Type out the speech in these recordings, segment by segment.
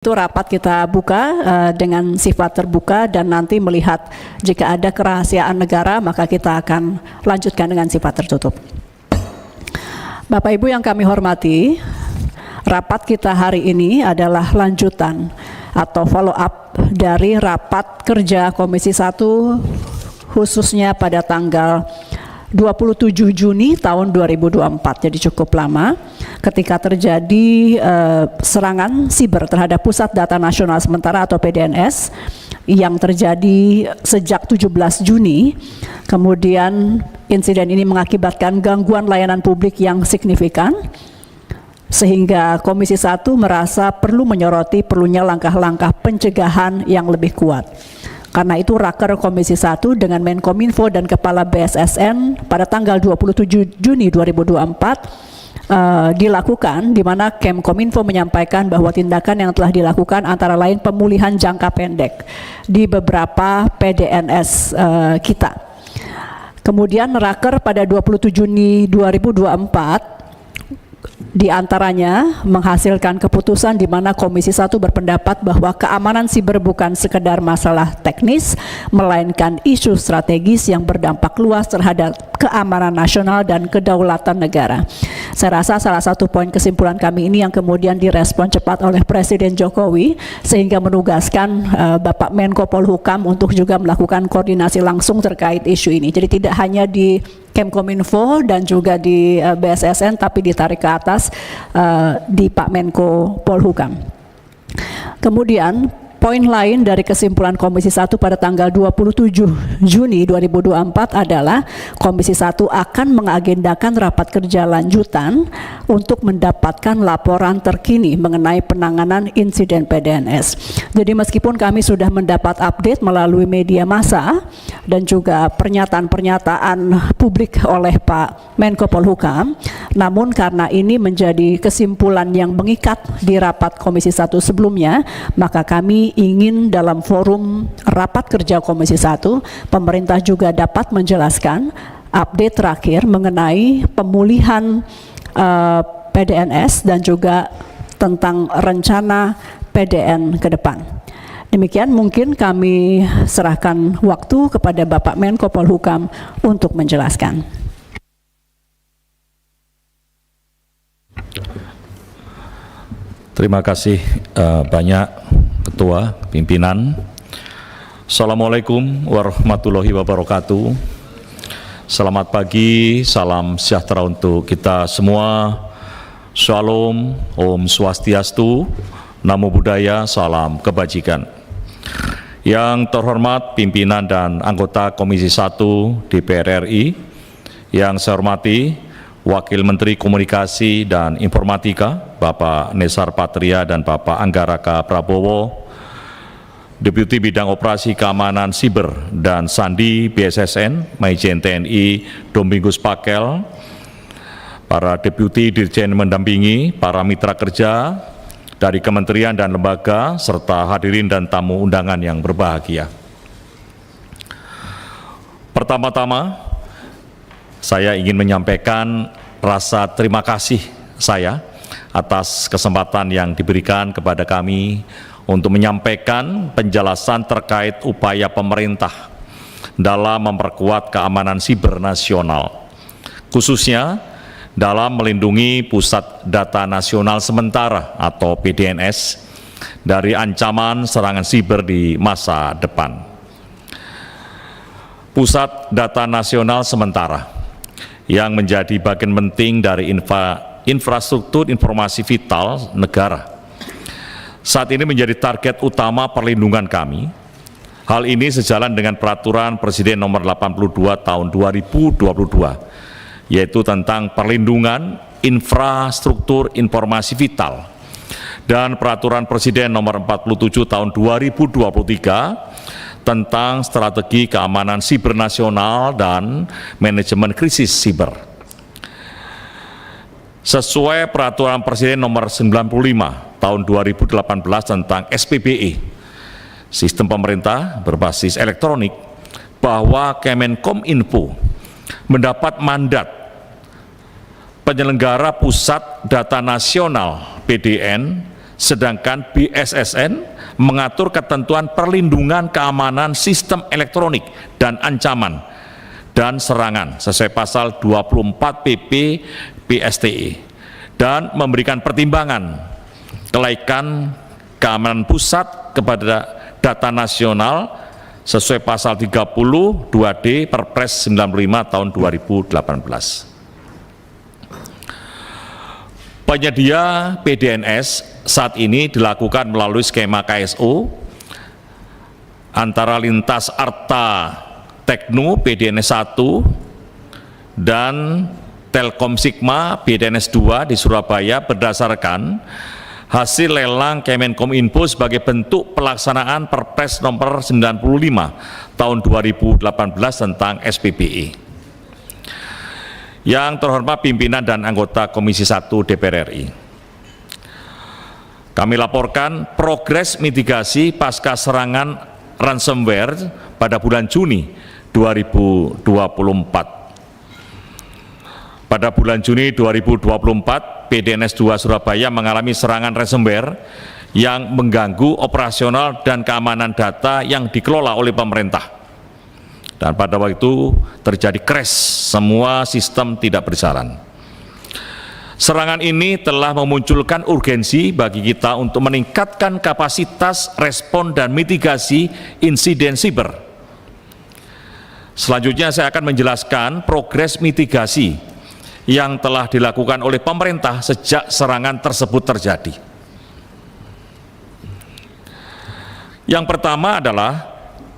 Itu rapat kita buka dengan sifat terbuka dan nanti melihat jika ada kerahasiaan negara maka kita akan lanjutkan dengan sifat tertutup. Bapak Ibu yang kami hormati, rapat kita hari ini adalah lanjutan atau follow up dari rapat kerja Komisi 1 khususnya pada tanggal 27 Juni tahun 2024, jadi cukup lama ketika terjadi serangan siber terhadap Pusat Data Nasional Sementara atau PDNS yang terjadi sejak 17 Juni. Kemudian insiden ini mengakibatkan gangguan layanan publik yang signifikan sehingga Komisi 1 merasa perlu menyoroti perlunya langkah-langkah pencegahan yang lebih kuat. Karena itu Raker Komisi 1 dengan Menkominfo dan Kepala BSSN pada tanggal 27 Juni 2024 dilakukan, di mana Kemkominfo menyampaikan bahwa tindakan yang telah dilakukan antara lain pemulihan jangka pendek di beberapa PDNS kita. Kemudian Raker pada 27 Juni 2024 diantaranya menghasilkan keputusan di mana Komisi 1 berpendapat bahwa keamanan siber bukan sekedar masalah teknis, melainkan isu strategis yang berdampak luas terhadap keamanan nasional dan kedaulatan negara. Saya rasa salah satu poin kesimpulan kami ini yang kemudian direspon cepat oleh Presiden Jokowi sehingga menugaskan Bapak Menko Polhukam untuk juga melakukan koordinasi langsung terkait isu ini. Jadi tidak hanya di Kemkominfo dan juga di BSSN tapi ditarik ke atas di Pak Menko Polhukam. Kemudian poin lain dari kesimpulan Komisi 1 pada tanggal 27 Juni 2024 adalah Komisi 1 akan mengagendakan rapat kerja lanjutan untuk mendapatkan laporan terkini mengenai penanganan insiden PDNS. Jadi meskipun kami sudah mendapat update melalui media massa dan juga pernyataan-pernyataan publik oleh Pak Menko Polhukam, namun karena ini menjadi kesimpulan yang mengikat di rapat Komisi 1 sebelumnya, maka kami ingin dalam forum rapat kerja Komisi 1, pemerintah juga dapat menjelaskan update terakhir mengenai pemulihan PDNS dan juga tentang rencana PDN ke depan. Demikian mungkin kami serahkan waktu kepada Bapak Menko Polhukam untuk menjelaskan. Terima kasih banyak Ketua, Pimpinan. Assalamualaikum warahmatullahi wabarakatuh. Selamat pagi, salam sejahtera untuk kita semua. Shalom, Om Swastiastu, Namo Buddhaya, salam kebajikan. Yang terhormat pimpinan dan anggota Komisi 1 DPR RI, yang saya hormati Wakil Menteri Komunikasi dan Informatika, Bapak Nesar Patria dan Bapak Anggaraka Prabowo, Deputi Bidang Operasi Keamanan Siber dan Sandi BSSN, Maijen TNI Domingus Pakel, para Deputi Dirjen mendampingi, para mitra kerja dari kementerian dan lembaga, serta hadirin dan tamu undangan yang berbahagia. Pertama-tama, saya ingin menyampaikan rasa terima kasih saya atas kesempatan yang diberikan kepada kami untuk menyampaikan penjelasan terkait upaya pemerintah dalam memperkuat keamanan siber nasional, khususnya dalam melindungi Pusat Data Nasional Sementara atau PDNS dari ancaman serangan siber di masa depan. Pusat Data Nasional Sementara yang menjadi bagian penting dari infrastruktur informasi vital negara, saat ini menjadi target utama perlindungan kami. Hal ini sejalan dengan Peraturan Presiden Nomor 82 Tahun 2022, yaitu tentang perlindungan infrastruktur informasi vital, dan Peraturan Presiden Nomor 47 Tahun 2023 tentang strategi keamanan siber nasional dan manajemen krisis siber. Sesuai Peraturan Presiden Nomor 95 Tahun 2018 tentang SPBE, Sistem Pemerintah Berbasis Elektronik, bahwa Kemenkominfo mendapat mandat penyelenggara Pusat Data Nasional PDN sedangkan BSSN mengatur ketentuan perlindungan keamanan sistem elektronik dan ancaman dan serangan sesuai pasal 24 PP PSTE dan memberikan pertimbangan kelaikan keamanan pusat kepada data nasional sesuai pasal 30 2D Perpres 95 tahun 2018. Penyedia PDNS saat ini dilakukan melalui skema KSO antara Lintas Arta Tekno PDNS 1 dan Telkom Sigma PDNS 2 di Surabaya berdasarkan hasil lelang Kemenkominfo sebagai bentuk pelaksanaan Perpres nomor 95 tahun 2018 tentang SPBE. Yang terhormat pimpinan dan anggota Komisi 1 DPR RI, kami laporkan progres mitigasi pasca serangan ransomware pada bulan Juni 2024. Pada bulan Juni 2024, PDNS 2 Surabaya mengalami serangan ransomware yang mengganggu operasional dan keamanan data yang dikelola oleh pemerintah. Dan pada waktu itu terjadi crash, semua sistem tidak berjalan. Serangan ini telah memunculkan urgensi bagi kita untuk meningkatkan kapasitas respon dan mitigasi insiden siber. Selanjutnya saya akan menjelaskan progres mitigasi yang telah dilakukan oleh pemerintah sejak serangan tersebut terjadi. Yang pertama adalah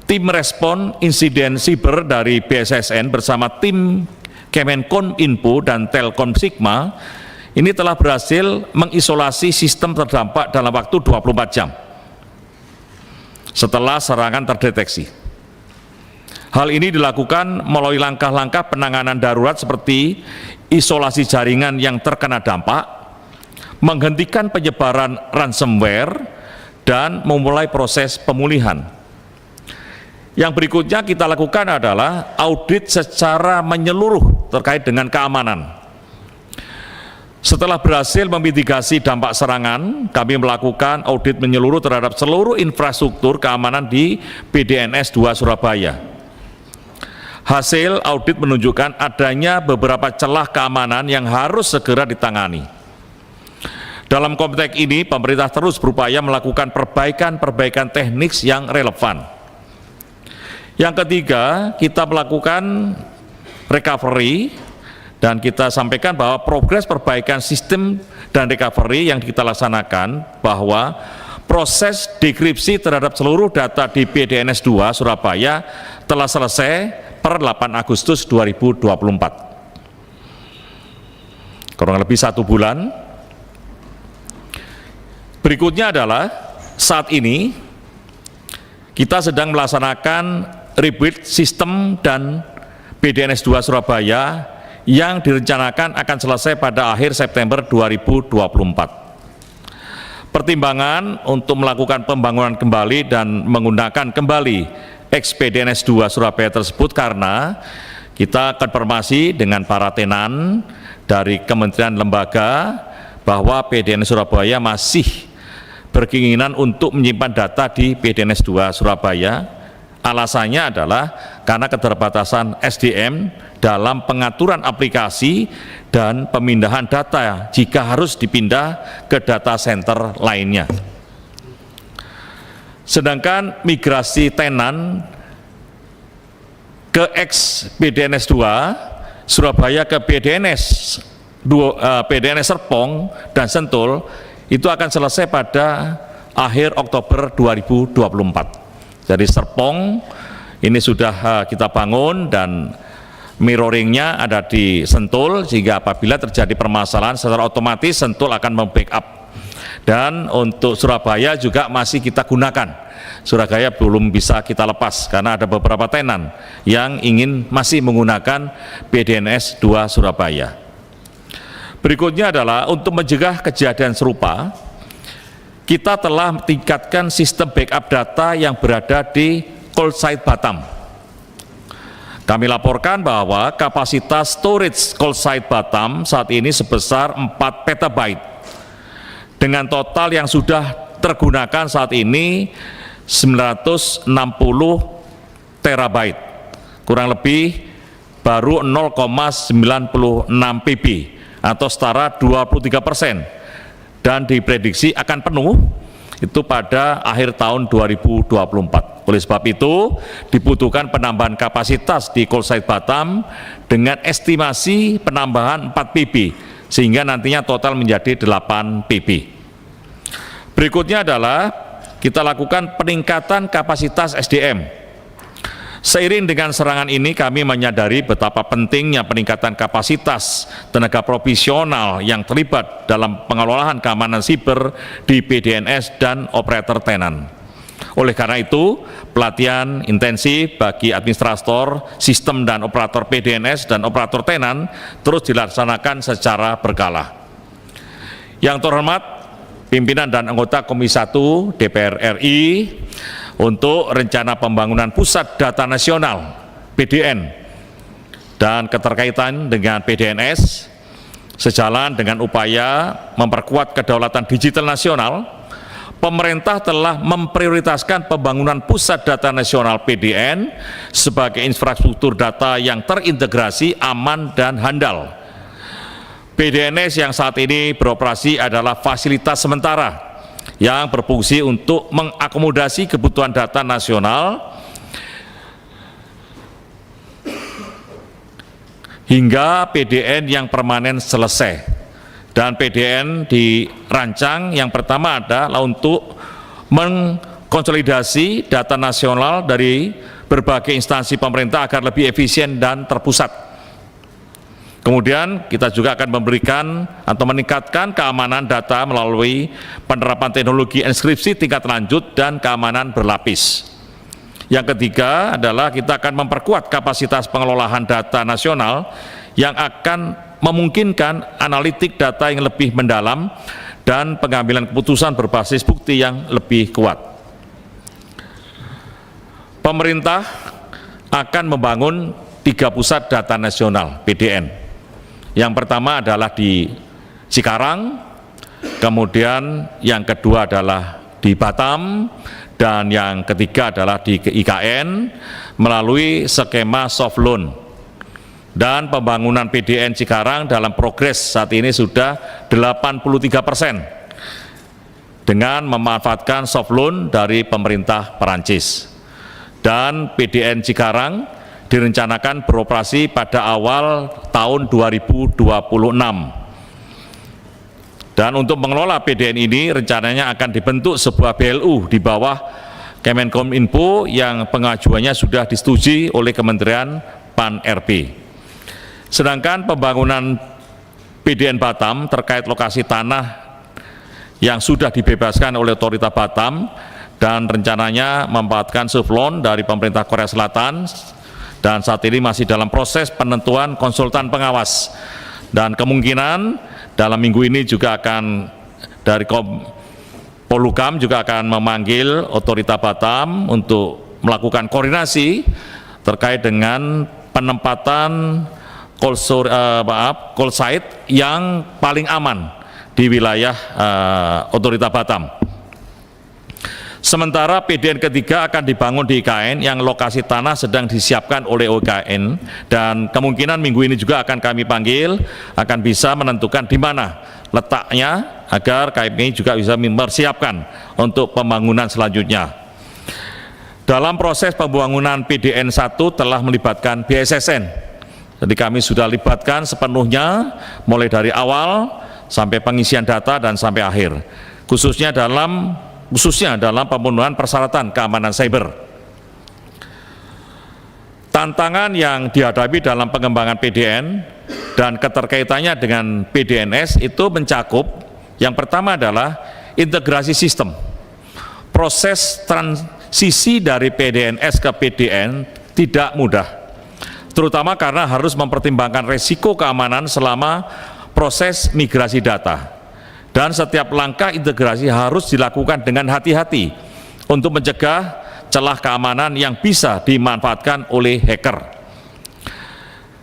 tim respon insiden siber dari BSSN bersama tim Kemenkominfo dan Telkom Sigma ini telah berhasil mengisolasi sistem terdampak dalam waktu 24 jam setelah serangan terdeteksi. Hal ini dilakukan melalui langkah-langkah penanganan darurat seperti isolasi jaringan yang terkena dampak, menghentikan penyebaran ransomware, dan memulai proses pemulihan. Yang berikutnya kita lakukan adalah audit secara menyeluruh terkait dengan keamanan. Setelah berhasil memitigasi dampak serangan, kami melakukan audit menyeluruh terhadap seluruh infrastruktur keamanan di PDNS 2 Surabaya. Hasil audit menunjukkan adanya beberapa celah keamanan yang harus segera ditangani. Dalam konteks ini, pemerintah terus berupaya melakukan perbaikan-perbaikan teknis yang relevan. Yang ketiga, kita melakukan recovery dan kita sampaikan bahwa progres perbaikan sistem dan recovery yang kita laksanakan bahwa proses dekripsi terhadap seluruh data di PDNS 2 Surabaya telah selesai per 8 Agustus 2024. Kurang lebih 1 bulan. Berikutnya adalah saat ini kita sedang melaksanakan rebuild sistem dan PDNS 2 Surabaya yang direncanakan akan selesai pada akhir September 2024. Pertimbangan untuk melakukan pembangunan kembali dan menggunakan kembali ex-PDNS 2 Surabaya tersebut karena kita konfirmasi dengan para tenan dari kementerian lembaga bahwa PDNS Surabaya masih berkeinginan untuk menyimpan data di PDNS 2 Surabaya. Alasannya adalah karena keterbatasan SDM dalam pengaturan aplikasi dan pemindahan data jika harus dipindah ke data center lainnya. Sedangkan migrasi tenan ke ex PDNS 2 Surabaya ke PDNS Serpong dan Sentul itu akan selesai pada akhir Oktober 2024. Jadi Serpong ini sudah kita bangun dan mirroringnya ada di Sentul, sehingga apabila terjadi permasalahan secara otomatis Sentul akan membackup. Dan untuk Surabaya juga masih kita gunakan. Surabaya belum bisa kita lepas karena ada beberapa tenan yang ingin masih menggunakan PDNS 2 Surabaya. Berikutnya adalah untuk mencegah kejadian serupa, kita telah tingkatkan sistem backup data yang berada di cold site Batam. Kami laporkan bahwa kapasitas storage cold site Batam saat ini sebesar 4 petabyte dengan total yang sudah tergunakan saat ini 960 terabyte, kurang lebih baru 0,96 PB atau setara 23%, dan diprediksi akan penuh itu pada akhir tahun 2024. Oleh sebab itu dibutuhkan penambahan kapasitas di call site Batam dengan estimasi penambahan 4 PB sehingga nantinya total menjadi 8 PB. Berikutnya adalah kita lakukan peningkatan kapasitas SDM. Seiring dengan serangan ini, kami menyadari betapa pentingnya peningkatan kapasitas tenaga profesional yang terlibat dalam pengelolaan keamanan siber di PDNS dan operator tenan. Oleh karena itu, pelatihan intensif bagi administrator, sistem dan operator PDNS dan operator tenan terus dilaksanakan secara berkala. Yang terhormat, pimpinan dan anggota Komisi 1 DPR RI, untuk rencana pembangunan pusat data nasional PDN dan keterkaitan dengan PDNS sejalan dengan upaya memperkuat kedaulatan digital nasional, pemerintah telah memprioritaskan pembangunan pusat data nasional PDN sebagai infrastruktur data yang terintegrasi, aman, dan handal. PDNS yang saat ini beroperasi adalah fasilitas sementara yang berfungsi untuk mengakomodasi kebutuhan data nasional hingga PDN yang permanen selesai. Dan PDN dirancang yang pertama adalah untuk mengkonsolidasi data nasional dari berbagai instansi pemerintah agar lebih efisien dan terpusat. Kemudian kita juga akan memberikan atau meningkatkan keamanan data melalui penerapan teknologi enkripsi tingkat lanjut dan keamanan berlapis. Yang ketiga adalah kita akan memperkuat kapasitas pengelolaan data nasional yang akan memungkinkan analitik data yang lebih mendalam dan pengambilan keputusan berbasis bukti yang lebih kuat. Pemerintah akan membangun 3 pusat data nasional PDN. Yang pertama adalah di Cikarang, kemudian yang kedua adalah di Batam, dan yang ketiga adalah di IKN melalui skema soft loan. Dan pembangunan PDN Cikarang dalam progres saat ini sudah 83% dengan memanfaatkan soft loan dari pemerintah Perancis. Dan PDN Cikarang direncanakan beroperasi pada awal tahun 2026. Dan untuk mengelola PDN ini rencananya akan dibentuk sebuah BLU di bawah Kemenkominfo yang pengajuannya sudah disetujui oleh Kementerian PAN-RB. Sedangkan pembangunan PDN Batam terkait lokasi tanah yang sudah dibebaskan oleh Otorita Batam dan rencananya memanfaatkan soft loan dari pemerintah Korea Selatan, dan saat ini masih dalam proses penentuan konsultan pengawas, dan kemungkinan dalam minggu ini juga akan dari Polhukam juga akan memanggil Otorita Batam untuk melakukan koordinasi terkait dengan penempatan call site yang paling aman di wilayah Otorita Batam. Sementara PDN ketiga akan dibangun di IKN yang lokasi tanah sedang disiapkan oleh OKN, dan kemungkinan minggu ini juga akan kami panggil, akan bisa menentukan di mana letaknya agar kami juga bisa mempersiapkan untuk pembangunan selanjutnya. Dalam proses pembangunan PDN 1 telah melibatkan BSSN, jadi kami sudah libatkan sepenuhnya mulai dari awal sampai pengisian data dan sampai akhir, khususnya dalam pemenuhan persyaratan keamanan cyber. Tantangan yang dihadapi dalam pengembangan PDN dan keterkaitannya dengan PDNS itu mencakup, yang pertama adalah integrasi sistem. Proses transisi dari PDNS ke PDN tidak mudah, terutama karena harus mempertimbangkan resiko keamanan selama proses migrasi data. Dan setiap langkah integrasi harus dilakukan dengan hati-hati untuk mencegah celah keamanan yang bisa dimanfaatkan oleh hacker.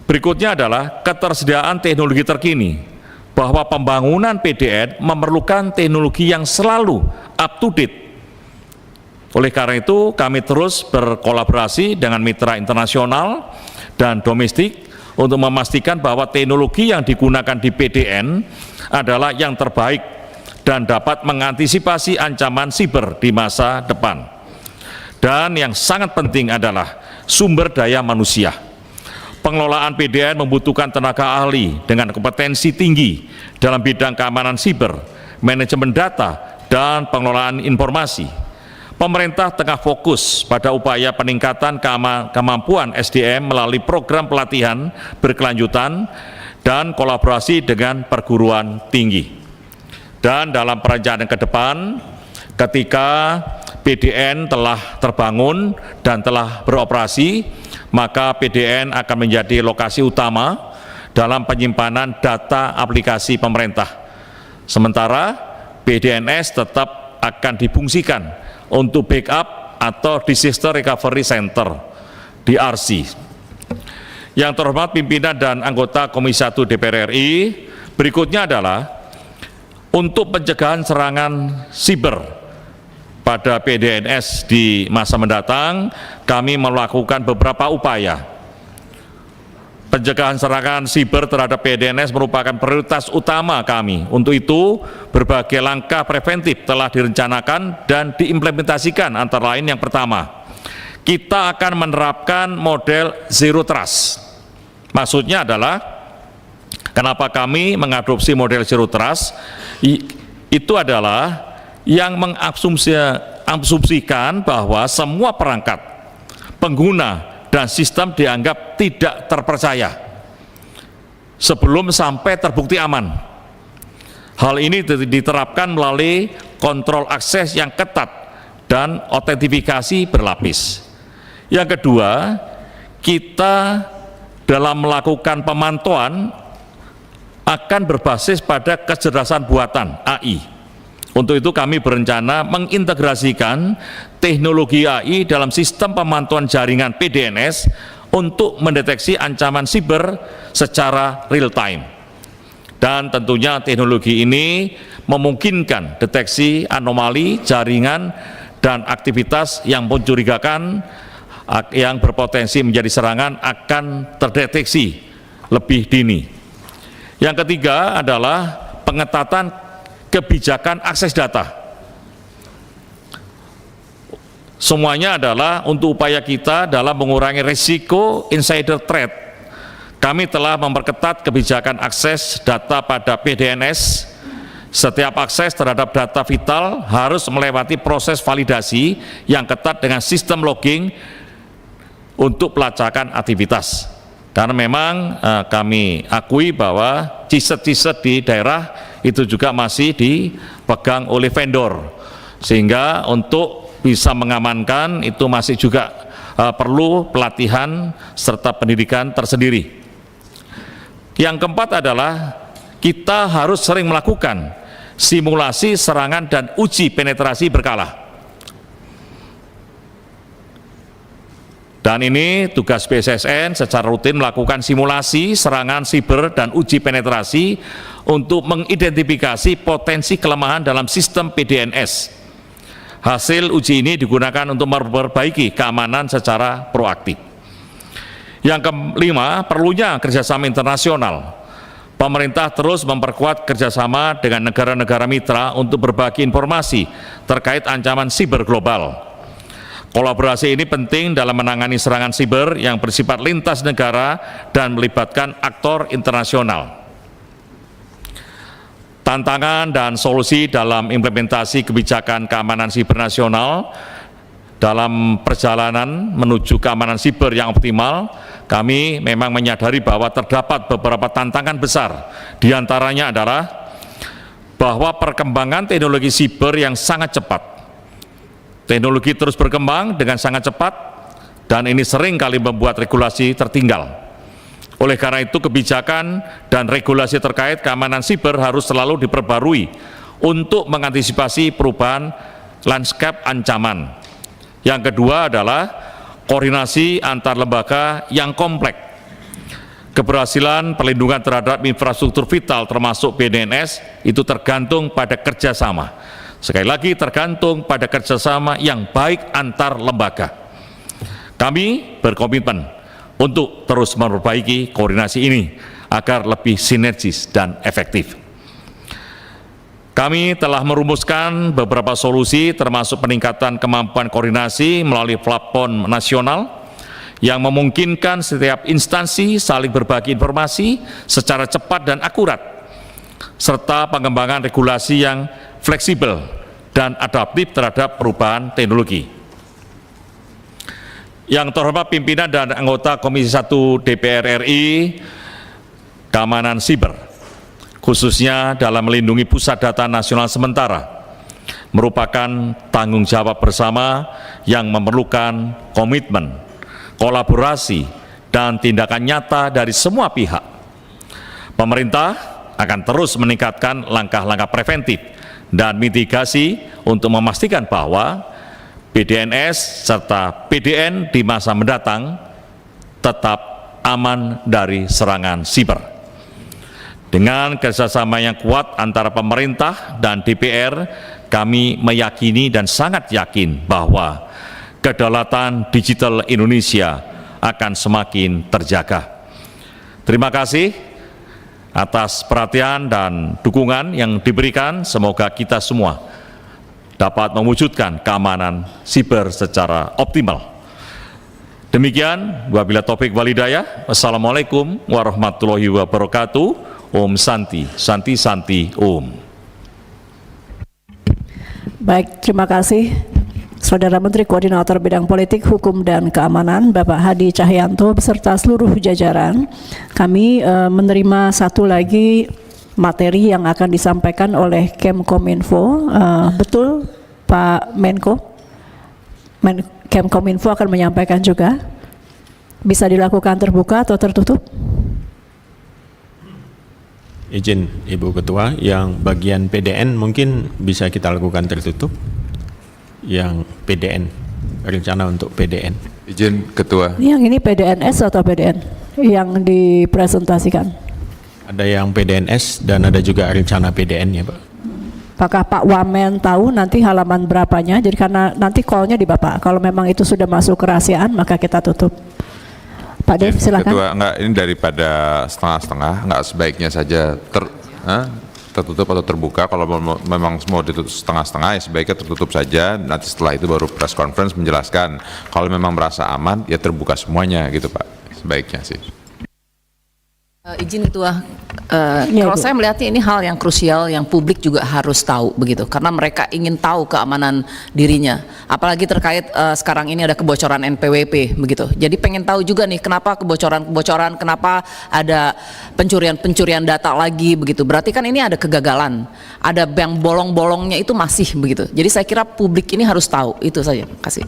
Berikutnya adalah ketersediaan teknologi terkini, bahwa pembangunan PDN memerlukan teknologi yang selalu up to date. Oleh karena itu, kami terus berkolaborasi dengan mitra internasional dan domestik untuk memastikan bahwa teknologi yang digunakan di PDN adalah yang terbaik dan dapat mengantisipasi ancaman siber di masa depan. Dan yang sangat penting adalah sumber daya manusia. Pengelolaan PDN membutuhkan tenaga ahli dengan kompetensi tinggi dalam bidang keamanan siber, manajemen data, dan pengelolaan informasi. Pemerintah tengah fokus pada upaya peningkatan kemampuan SDM melalui program pelatihan berkelanjutan dan kolaborasi dengan perguruan tinggi. Dan dalam perencanaan ke depan, ketika PDN telah terbangun dan telah beroperasi, maka PDN akan menjadi lokasi utama dalam penyimpanan data aplikasi pemerintah. Sementara PDNS tetap akan difungsikan untuk backup atau Disaster Recovery Center, DRC. Yang terhormat pimpinan dan anggota Komisi 1 DPR RI, berikutnya adalah untuk pencegahan serangan siber pada PDNS di masa mendatang, kami melakukan beberapa upaya. Pencegahan serangan siber terhadap PDNS merupakan prioritas utama kami. Untuk itu, berbagai langkah preventif telah direncanakan dan diimplementasikan, antara lain yang pertama, kita akan menerapkan model Zero Trust. Maksudnya adalah, kenapa kami mengadopsi model Zero Trust? Itu adalah yang mengasumsikan bahwa semua perangkat, pengguna, dan sistem dianggap tidak terpercaya sebelum sampai terbukti aman. Hal ini diterapkan melalui kontrol akses yang ketat dan autentifikasi berlapis. Yang kedua, kita dalam melakukan pemantauan akan berbasis pada kecerdasan buatan AI. Untuk itu kami berencana mengintegrasikan teknologi AI dalam sistem pemantauan jaringan PDNS untuk mendeteksi ancaman siber secara real time. Dan tentunya teknologi ini memungkinkan deteksi anomali jaringan dan aktivitas yang mencurigakan yang berpotensi menjadi serangan akan terdeteksi lebih dini. Yang ketiga adalah pengetatan kebijakan akses data. Semuanya adalah untuk upaya kita dalam mengurangi risiko insider threat. Kami telah memperketat kebijakan akses data pada PDNS. Setiap akses terhadap data vital harus melewati proses validasi yang ketat dengan sistem logging untuk pelacakan aktivitas. Karena memang kami akui bahwa ciset-ciset di daerah itu juga masih dipegang oleh vendor, sehingga untuk bisa mengamankan itu masih juga perlu pelatihan serta pendidikan tersendiri. Yang keempat adalah kita harus sering melakukan simulasi serangan dan uji penetrasi berkala. Dan ini tugas BSSN secara rutin melakukan simulasi serangan siber dan uji penetrasi untuk mengidentifikasi potensi kelemahan dalam sistem PDNS. Hasil uji ini digunakan untuk memperbaiki keamanan secara proaktif. Yang kelima, perlunya kerjasama internasional. Pemerintah terus memperkuat kerjasama dengan negara-negara mitra untuk berbagi informasi terkait ancaman siber global. Kolaborasi ini penting dalam menangani serangan siber yang bersifat lintas negara dan melibatkan aktor internasional. Tantangan dan solusi dalam implementasi kebijakan keamanan siber nasional dalam perjalanan menuju keamanan siber yang optimal, kami memang menyadari bahwa terdapat beberapa tantangan besar. Di antaranya adalah bahwa perkembangan teknologi siber yang sangat cepat. Teknologi terus berkembang dengan sangat cepat dan ini sering kali membuat regulasi tertinggal. Oleh karena itu kebijakan dan regulasi terkait keamanan siber harus selalu diperbarui untuk mengantisipasi perubahan landscape ancaman. Yang kedua adalah koordinasi antar lembaga yang kompleks. Keberhasilan perlindungan terhadap infrastruktur vital termasuk BDNS itu tergantung pada kerjasama. Sekali lagi tergantung pada kerjasama yang baik antar lembaga. Kami berkomitmen untuk terus memperbaiki koordinasi ini agar lebih sinergis dan efektif. Kami telah merumuskan beberapa solusi termasuk peningkatan kemampuan koordinasi melalui platform nasional yang memungkinkan setiap instansi saling berbagi informasi secara cepat dan akurat, serta pengembangan regulasi yang fleksibel dan adaptif terhadap perubahan teknologi. Yang terhormat pimpinan dan anggota Komisi 1 DPR RI Keamanan Siber, khususnya dalam melindungi pusat data nasional sementara, merupakan tanggung jawab bersama yang memerlukan komitmen, kolaborasi, dan tindakan nyata dari semua pihak. Pemerintah akan terus meningkatkan langkah-langkah preventif dan mitigasi untuk memastikan bahwa BDNS serta PDN di masa mendatang tetap aman dari serangan siber. Dengan kerjasama yang kuat antara pemerintah dan DPR, kami meyakini dan sangat yakin bahwa kedaulatan digital Indonesia akan semakin terjaga. Terima kasih atas perhatian dan dukungan yang diberikan. Semoga kita semua dapat mewujudkan keamanan siber secara optimal. Demikian, wabillahi taufik wal hidayah. Wassalamualaikum warahmatullahi wabarakatuh. Om Santi, Santi Santi Om. Baik, terima kasih Saudara Menteri Koordinator Bidang Politik, Hukum, dan Keamanan, Bapak Hadi Cahyanto, beserta seluruh jajaran. Kami menerima satu lagi materi yang akan disampaikan oleh Kemkominfo. Betul Pak Menko? Kemkominfo akan menyampaikan juga. Bisa dilakukan terbuka atau tertutup? Izin Ibu Ketua, yang bagian PDN mungkin bisa kita lakukan tertutup. Yang PDN, rencana untuk PDN. Izin Ketua. Yang ini PDNS atau PDN yang dipresentasikan? Ada yang PDNS dan ada juga rencana PDN ya Pak. Apakah Pak Wamen tahu nanti halaman berapanya? Jadi karena nanti call-nya di Bapak. Kalau memang itu sudah masuk kerahasiaan, maka kita tutup. Pak Dev, silakan. Ketua, enggak, ini daripada setengah-setengah, enggak sebaiknya saja tertutup atau terbuka. Kalau memang mau ditutup setengah-setengah, ya sebaiknya tertutup saja. Nanti setelah itu baru press conference menjelaskan. Kalau memang merasa aman, ya terbuka semuanya gitu Pak. Sebaiknya sih. Izin Ketua, kalau saya melihatnya ini hal yang krusial yang publik juga harus tahu begitu, karena mereka ingin tahu keamanan dirinya, apalagi terkait sekarang ini ada kebocoran NPWP begitu. Jadi pengen tahu juga nih kenapa kebocoran, kenapa ada pencurian data lagi begitu. Berarti kan ini ada kegagalan, ada yang bolong-bolongnya itu masih begitu. Jadi saya kira publik ini harus tahu, itu saja. Kasih.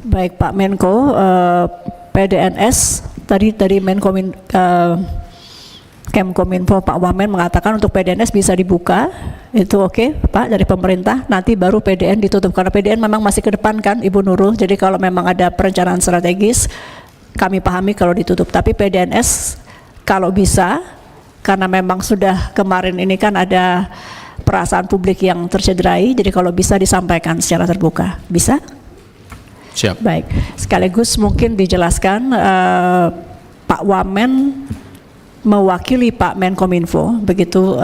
Baik Pak Menko, PDNS tadi dari Kemkominfo Pak Wamen mengatakan untuk PDNS bisa dibuka, itu oke Pak dari pemerintah, nanti baru PDN ditutup karena PDN memang masih ke depan kan Ibu Nurul, jadi kalau memang ada perencanaan strategis kami pahami kalau ditutup, tapi PDNS kalau bisa, karena memang sudah kemarin ini kan ada perasaan publik yang tercederai, jadi kalau bisa disampaikan secara terbuka, bisa? Siap. Baik, sekaligus mungkin dijelaskan Pak Wamen mewakili Pak Menkominfo begitu,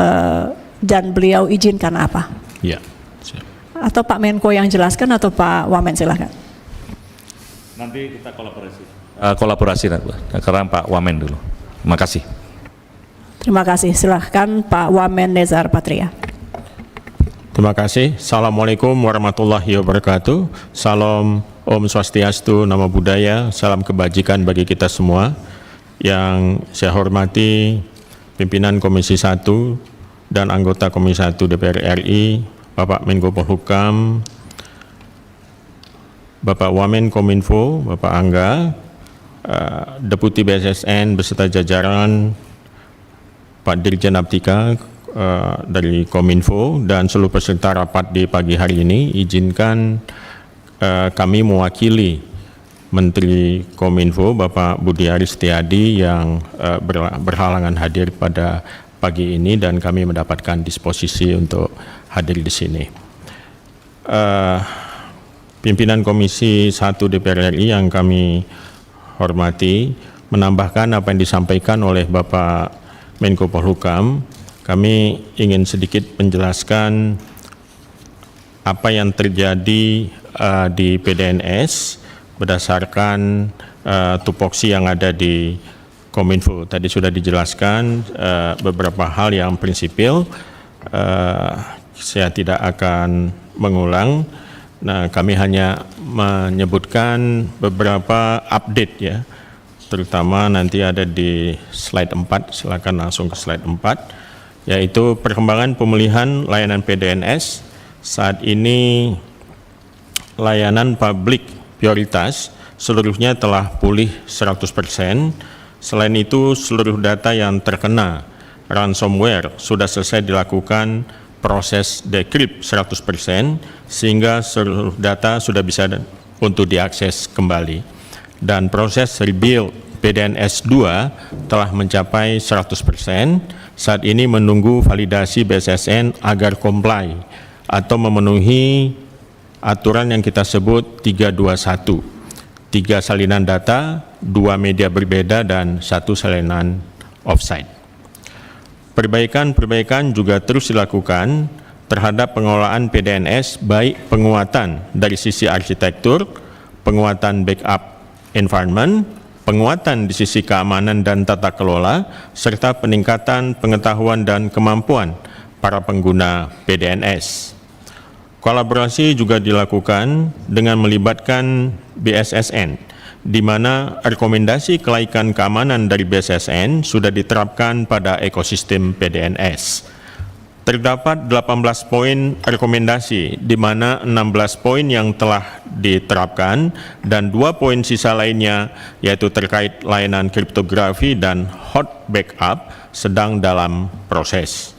dan beliau izinkan apa? Ya. Siap. Atau Pak Menko yang jelaskan atau Pak Wamen, silahkan. Nanti kita kolaborasi sekarang Pak Wamen dulu. Terima kasih. Terima kasih, silahkan Pak Wamen Nezar Patria. Terima kasih. Assalamualaikum warahmatullahi wabarakatuh. Salam Om Swastiastu, Namo Buddhaya, salam kebajikan bagi kita semua. Yang saya hormati pimpinan Komisi 1 dan anggota Komisi 1 DPR RI, Bapak Menko Polhukam, Bapak Wamen Kominfo, Bapak Angga, Deputi BSSN beserta jajaran, Pak Dirjen Aptika, dari Kominfo dan seluruh peserta rapat di pagi hari ini, izinkan kami mewakili Menteri Kominfo Bapak Budi Aris Setiadi yang berhalangan hadir pada pagi ini dan kami mendapatkan disposisi untuk hadir di sini. Pimpinan Komisi 1 DPR RI yang kami hormati, menambahkan apa yang disampaikan oleh Bapak Menko Polhukam, kami ingin sedikit menjelaskan apa yang terjadi di PDNS berdasarkan tupoksi yang ada di Kominfo. Tadi sudah dijelaskan beberapa hal yang prinsipil, saya tidak akan mengulang. Nah, kami hanya menyebutkan beberapa update ya, terutama nanti ada di slide 4, silakan langsung ke slide 4, yaitu perkembangan pemulihan layanan PDNS. Saat ini layanan publik prioritas seluruhnya telah pulih 100%. Selain itu, seluruh data yang terkena ransomware sudah selesai dilakukan proses decrypt 100%, sehingga seluruh data sudah bisa untuk diakses kembali. Dan proses rebuild PDNS 2 telah mencapai 100%, saat ini menunggu validasi BSSN agar comply atau memenuhi aturan yang kita sebut 321, 3 salinan data, 2 media berbeda, dan 1 salinan offsite. Perbaikan-perbaikan juga terus dilakukan terhadap pengelolaan PDNS, baik penguatan dari sisi arsitektur, penguatan backup environment, penguatan di sisi keamanan dan tata kelola, serta peningkatan pengetahuan dan kemampuan para pengguna PDNS. Kolaborasi juga dilakukan dengan melibatkan BSSN, di mana rekomendasi kelaikan keamanan dari BSSN sudah diterapkan pada ekosistem PDNS. Terdapat 18 poin rekomendasi, di mana 16 poin yang telah diterapkan dan 2 poin sisa lainnya, yaitu terkait layanan kriptografi dan hot backup, sedang dalam proses.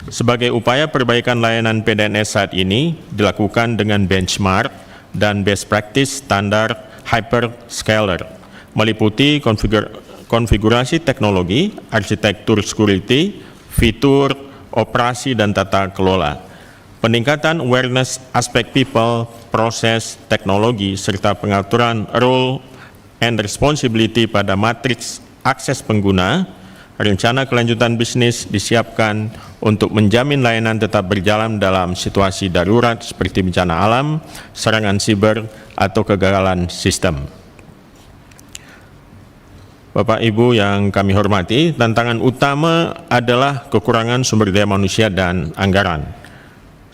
Sebagai upaya perbaikan layanan PDNS saat ini dilakukan dengan benchmark dan best practice standar hyperscaler, meliputi konfigurasi teknologi, arsitektur security, fitur, operasi, dan tata kelola. Peningkatan awareness aspek people, proses, teknologi, serta pengaturan role and responsibility pada matriks akses pengguna. Rencana kelanjutan bisnis disiapkan untuk menjamin layanan tetap berjalan dalam situasi darurat seperti bencana alam, serangan siber, atau kegagalan sistem. Bapak Ibu yang kami hormati, tantangan utama adalah kekurangan sumber daya manusia dan anggaran.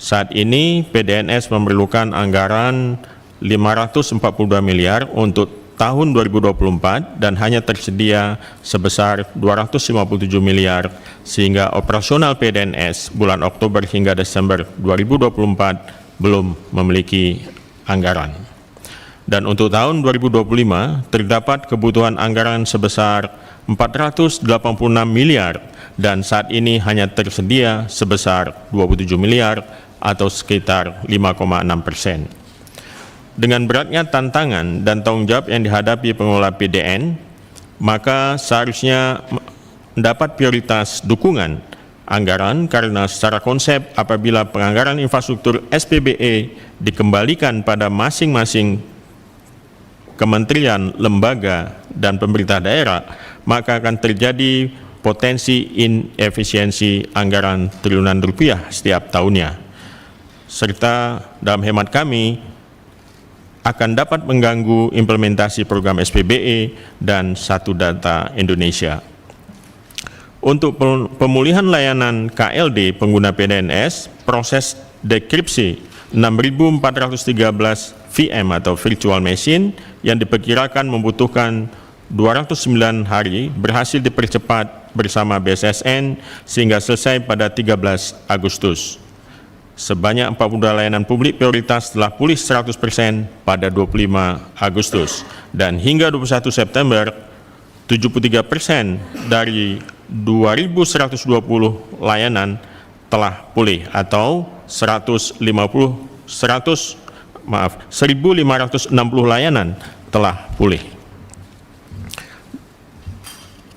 Saat ini PDNS memerlukan anggaran 542 miliar untuk tahun 2024 dan hanya tersedia sebesar 257 miliar, sehingga operasional PDNS bulan Oktober hingga Desember 2024 belum memiliki anggaran. Dan untuk tahun 2025 terdapat kebutuhan anggaran sebesar 486 miliar dan saat ini hanya tersedia sebesar 27 miliar atau sekitar 5,6%. Dengan beratnya tantangan dan tanggung jawab yang dihadapi pengelola PDN, maka seharusnya mendapat prioritas dukungan anggaran, karena secara konsep apabila penganggaran infrastruktur SPBE dikembalikan pada masing-masing kementerian, lembaga, dan pemerintah daerah, maka akan terjadi potensi inefisiensi anggaran triliunan rupiah setiap tahunnya. Serta dalam hemat kami, akan dapat mengganggu implementasi program SPBE dan Satu Data Indonesia. Untuk pemulihan layanan KLD pengguna PDNS, proses dekripsi 6.413 VM atau virtual machine yang diperkirakan membutuhkan 209 hari berhasil dipercepat bersama BSSN sehingga selesai pada 13 Agustus. Sebanyak 42 layanan publik prioritas telah pulih 100% pada 25 Agustus dan hingga 21 September 73% dari 2.120 layanan telah pulih atau 1.560 layanan telah pulih.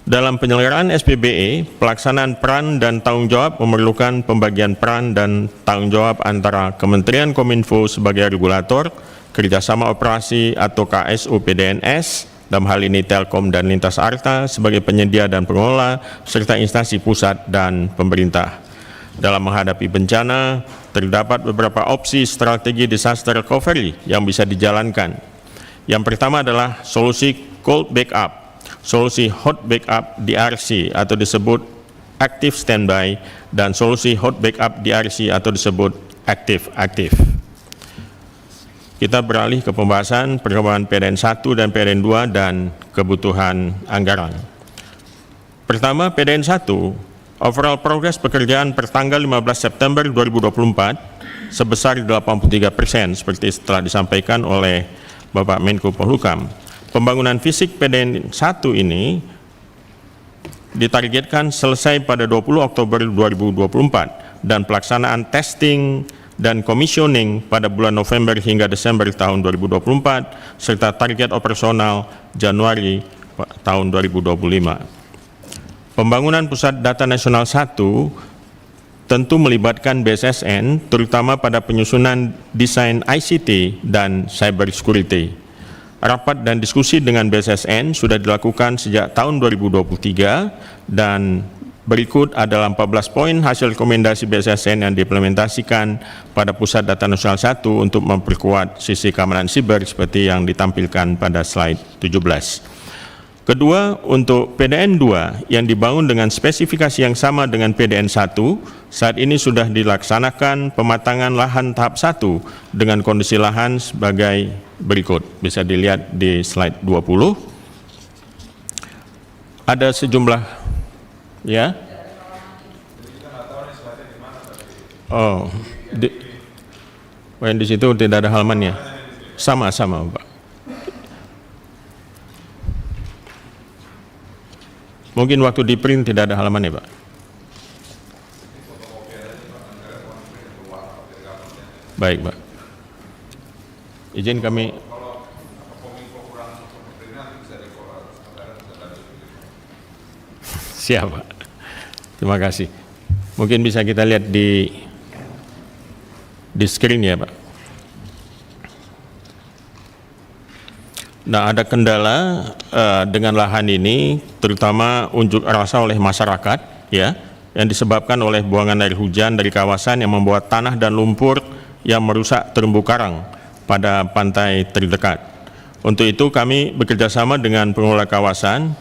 Dalam penyelenggaraan SPBE, pelaksanaan peran dan tanggung jawab memerlukan pembagian peran dan tanggung jawab antara Kementerian Kominfo sebagai regulator, kerjasama operasi atau KSU PDNS, dalam hal ini Telkom dan Lintas Arta sebagai penyedia dan pengelola, serta instansi pusat dan pemerintah. Dalam menghadapi bencana, terdapat beberapa opsi strategi disaster recovery yang bisa dijalankan. Yang pertama adalah solusi cold backup, solusi hot backup DRC atau disebut active standby, dan solusi hot backup DRC atau disebut active-active. Kita beralih ke pembahasan perkembangan PDN 1 dan PDN 2 dan kebutuhan anggaran. Pertama, PDN 1, overall progress pekerjaan per tanggal 15 September 2024 sebesar 83%, seperti telah disampaikan oleh Bapak Menko Polhukam. Pembangunan fisik PDN 1 ini ditargetkan selesai pada 20 Oktober 2024 dan pelaksanaan testing dan commissioning pada bulan November hingga Desember tahun 2024 serta target operasional Januari tahun 2025. Pembangunan Pusat Data Nasional 1 tentu melibatkan BSSN terutama pada penyusunan desain ICT dan cyber security. Rapat dan diskusi dengan BSSN sudah dilakukan sejak tahun 2023 dan berikut adalah 14 poin hasil rekomendasi BSSN yang diimplementasikan pada Pusat Data Nasional 1 untuk memperkuat sisi keamanan siber seperti yang ditampilkan pada slide 17. Kedua, untuk PDN 2 yang dibangun dengan spesifikasi yang sama dengan PDN 1, saat ini sudah dilaksanakan pematangan lahan tahap 1 dengan kondisi lahan sebagai berikut. Bisa dilihat di slide 20. Ada sejumlah, ya. Oh, di situ tidak ada halamannya. Sama-sama, Pak. Mungkin waktu di print tidak ada halamannya, Pak. Baik, Pak. Izin kami. Siap, Pak. Terima kasih. Mungkin bisa kita lihat di screen ya, Pak. Nah, ada kendala dengan lahan ini, terutama unjuk rasa oleh masyarakat, ya, yang disebabkan oleh buangan air hujan dari kawasan yang membuat tanah dan lumpur yang merusak terumbu karang pada pantai terdekat. Untuk itu kami bekerjasama dengan pengelola kawasan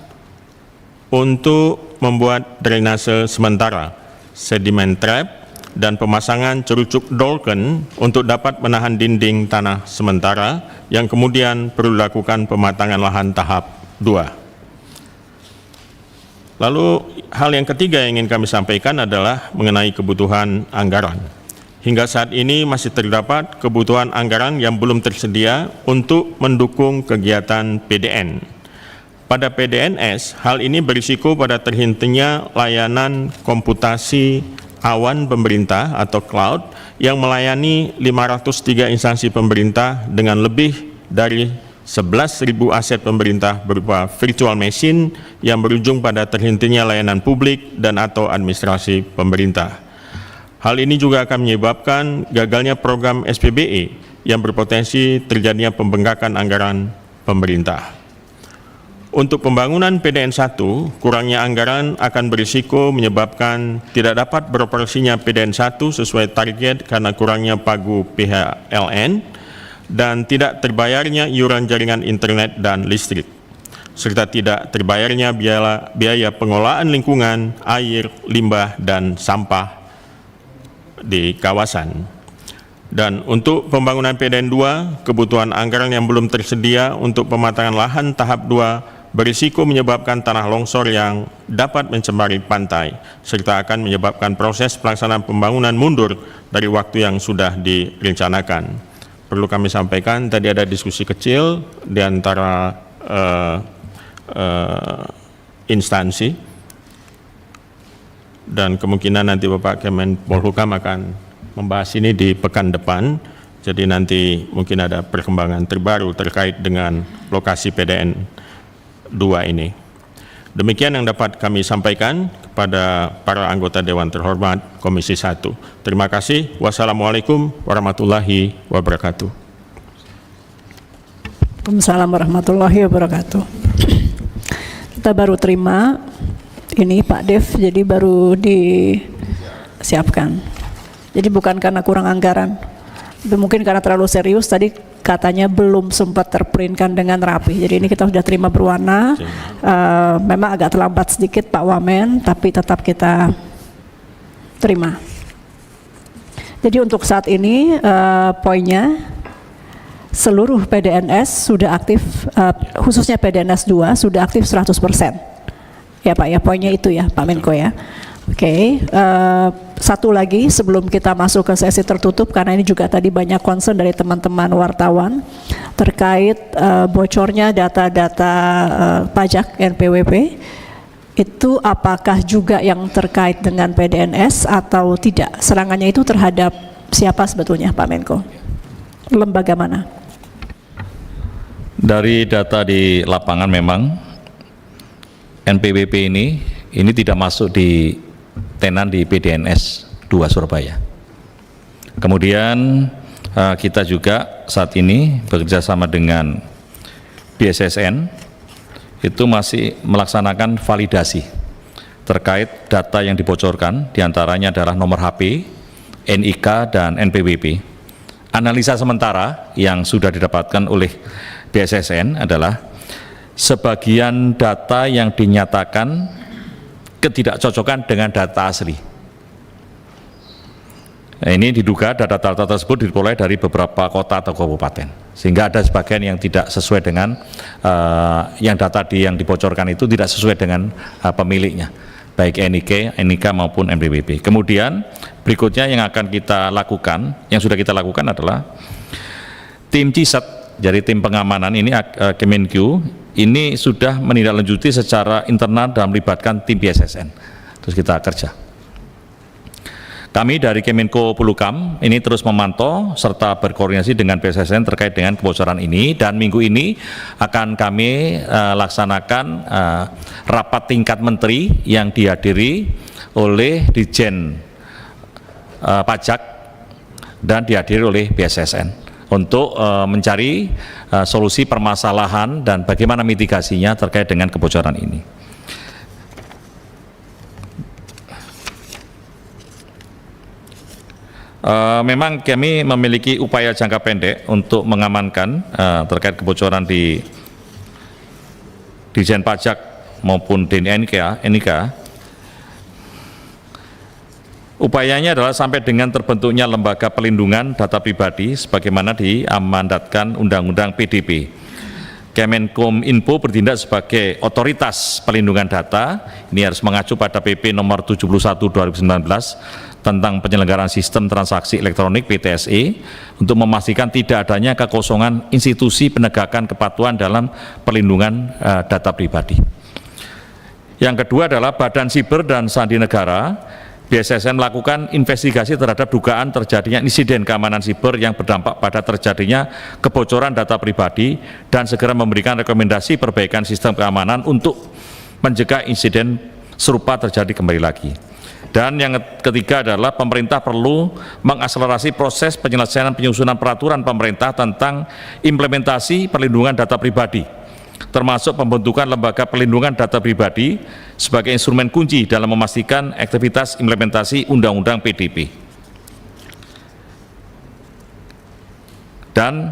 untuk membuat drainase sementara, sedimen trap, dan pemasangan cerucuk dolken untuk dapat menahan dinding tanah sementara yang kemudian perlu dilakukan pematangan lahan tahap 2. Lalu hal yang ketiga yang ingin kami sampaikan adalah mengenai kebutuhan anggaran. Hingga saat ini masih terdapat kebutuhan anggaran yang belum tersedia untuk mendukung kegiatan PDN. Pada PDNS, hal ini berisiko pada terhentinya layanan komputasi awan pemerintah atau cloud yang melayani 503 instansi pemerintah dengan lebih dari 11.000 aset pemerintah berupa virtual machine yang berujung pada terhentinya layanan publik dan atau administrasi pemerintah. Hal ini juga akan menyebabkan gagalnya program SPBE yang berpotensi terjadinya pembengkakan anggaran pemerintah. Untuk pembangunan PDN 1, kurangnya anggaran akan berisiko menyebabkan tidak dapat beroperasinya PDN 1 sesuai target karena kurangnya pagu PHLN dan tidak terbayarnya iuran jaringan internet dan listrik, serta tidak terbayarnya biaya pengelolaan lingkungan, air, limbah, dan sampah di kawasan. Dan untuk pembangunan PDN 2, kebutuhan anggaran yang belum tersedia untuk pematangan lahan tahap 2 berisiko menyebabkan tanah longsor yang dapat mencemari pantai, serta akan menyebabkan proses pelaksanaan pembangunan mundur dari waktu yang sudah direncanakan. Perlu kami sampaikan, tadi ada diskusi kecil di antara instansi dan kemungkinan nanti Bapak Kemenpolhukam akan membahas ini di pekan depan. Jadi nanti mungkin ada perkembangan terbaru terkait dengan lokasi PDN 2 ini. Demikian yang dapat kami sampaikan kepada para anggota Dewan Terhormat Komisi 1. Terima kasih. Wassalamualaikum warahmatullahi wabarakatuh. Waalaikumsalam warahmatullahi wabarakatuh. Kita baru terima ini Pak Dev, jadi baru disiapkan. Jadi bukan karena kurang anggaran, tapi mungkin karena terlalu serius. Tadi katanya belum sempat terprintkan dengan rapi. Jadi ini kita sudah terima berwarna. Memang agak terlambat sedikit Pak Wamen, tapi tetap kita terima. Jadi untuk saat ini poinnya, seluruh PDNS sudah aktif, khususnya PDNS 2 sudah aktif 100%. Ya Pak ya, poinnya itu ya Pak Menko ya. Oke, satu lagi sebelum kita masuk ke sesi tertutup, karena ini juga tadi banyak concern dari teman-teman wartawan terkait bocornya data-data pajak NPWP. Itu apakah juga yang terkait dengan PDNS atau tidak? Serangannya itu terhadap siapa sebetulnya Pak Menko? Lembaga mana? Dari data di lapangan memang NPWP ini tidak masuk di tenan di PDNS 2 Surabaya. Kemudian kita juga saat ini bekerja sama dengan BSSN itu masih melaksanakan validasi terkait data yang dibocorkan, diantaranya adalah nomor HP, NIK, dan NPWP. Analisa sementara yang sudah didapatkan oleh BSSN adalah sebagian data yang dinyatakan ketidakcocokan dengan data asli. Nah, ini diduga data-data tersebut diperoleh dari beberapa kota atau kabupaten, sehingga ada sebagian yang tidak sesuai dengan yang data yang dibocorkan itu tidak sesuai dengan pemiliknya, baik NIK maupun NPWP. Kemudian berikutnya yang akan kita lakukan, yang sudah kita lakukan adalah tim CISAT, jadi tim pengamanan ini Kemenq ini sudah menindaklanjuti secara internal dan melibatkan tim BSSN. Terus kita kerja. Kami dari Kemenko Polhukam ini terus memantau serta berkoordinasi dengan BSSN terkait dengan kebocoran ini, dan minggu ini akan kami laksanakan rapat tingkat menteri yang dihadiri oleh Ditjen Pajak dan dihadiri oleh BSSN untuk mencari solusi permasalahan dan bagaimana mitigasinya terkait dengan kebocoran ini. Memang kami memiliki upaya jangka pendek untuk mengamankan terkait kebocoran di Ditjen Pajak maupun di NIK. Upayanya adalah sampai dengan terbentuknya lembaga pelindungan data pribadi sebagaimana diamandatkan Undang-Undang PDP. Kemenkominfo bertindak sebagai otoritas pelindungan data. Ini harus mengacu pada PP nomor 71 2019 tentang penyelenggaraan sistem transaksi elektronik PTSE untuk memastikan tidak adanya kekosongan institusi penegakan kepatuhan dalam perlindungan data pribadi. Yang kedua adalah Badan Siber dan Sandi Negara. BSSN melakukan investigasi terhadap dugaan terjadinya insiden keamanan siber yang berdampak pada terjadinya kebocoran data pribadi dan segera memberikan rekomendasi perbaikan sistem keamanan untuk mencegah insiden serupa terjadi kembali lagi. Dan yang ketiga adalah pemerintah perlu mengakselerasi proses penyelesaian penyusunan peraturan pemerintah tentang implementasi perlindungan data pribadi, termasuk pembentukan lembaga perlindungan data pribadi sebagai instrumen kunci dalam memastikan aktivitas implementasi Undang-Undang PDP. Dan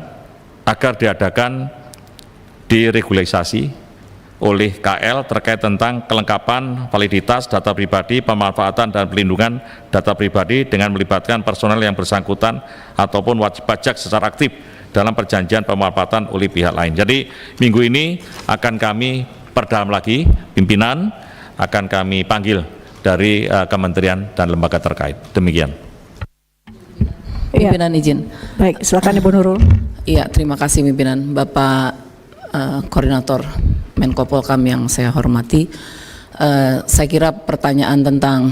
agar diadakan deregulasi oleh KL terkait tentang kelengkapan validitas data pribadi, pemanfaatan dan pelindungan data pribadi dengan melibatkan personel yang bersangkutan ataupun wajib pajak secara aktif dalam perjanjian pemanfaatan oleh pihak lain. Jadi minggu ini akan kami perdalam lagi, pimpinan akan kami panggil dari kementerian dan lembaga terkait. Demikian. Pimpinan izin. Baik, silakan Ibu Nurul. Iya, terima kasih pimpinan. Bapak Koordinator Menko Polhukam yang saya hormati, Saya kira pertanyaan tentang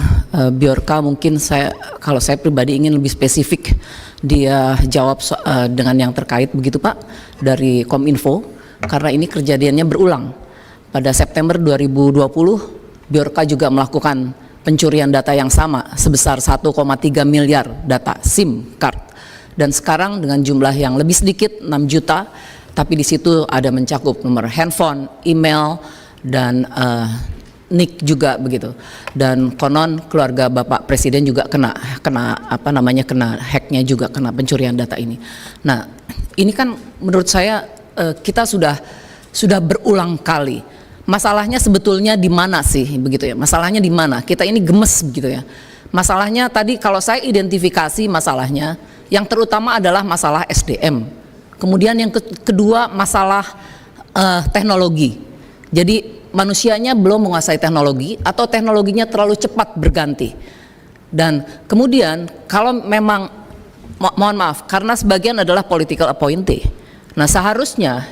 Bjorka mungkin kalau saya pribadi ingin lebih spesifik dia jawab dengan yang terkait begitu Pak dari Kominfo, karena ini kejadiannya berulang. Pada September 2020 Bjorka juga melakukan pencurian data yang sama sebesar 1,3 miliar data SIM card, dan sekarang dengan jumlah yang lebih sedikit 6 juta, tapi di situ ada mencakup nomor handphone, email, dan NIK juga begitu. Dan konon keluarga Bapak Presiden juga kena hacknya juga, kena pencurian data ini. Nah, ini kan menurut saya kita sudah berulang kali. Masalahnya sebetulnya di mana sih begitu ya? Masalahnya di mana? Kita ini gemes begitu ya. Masalahnya tadi kalau saya identifikasi masalahnya, yang terutama adalah masalah SDM. Kemudian yang kedua masalah teknologi. Jadi manusianya belum menguasai teknologi atau teknologinya terlalu cepat berganti. Dan kemudian kalau memang mohon maaf karena sebagian adalah political appointee. Nah, seharusnya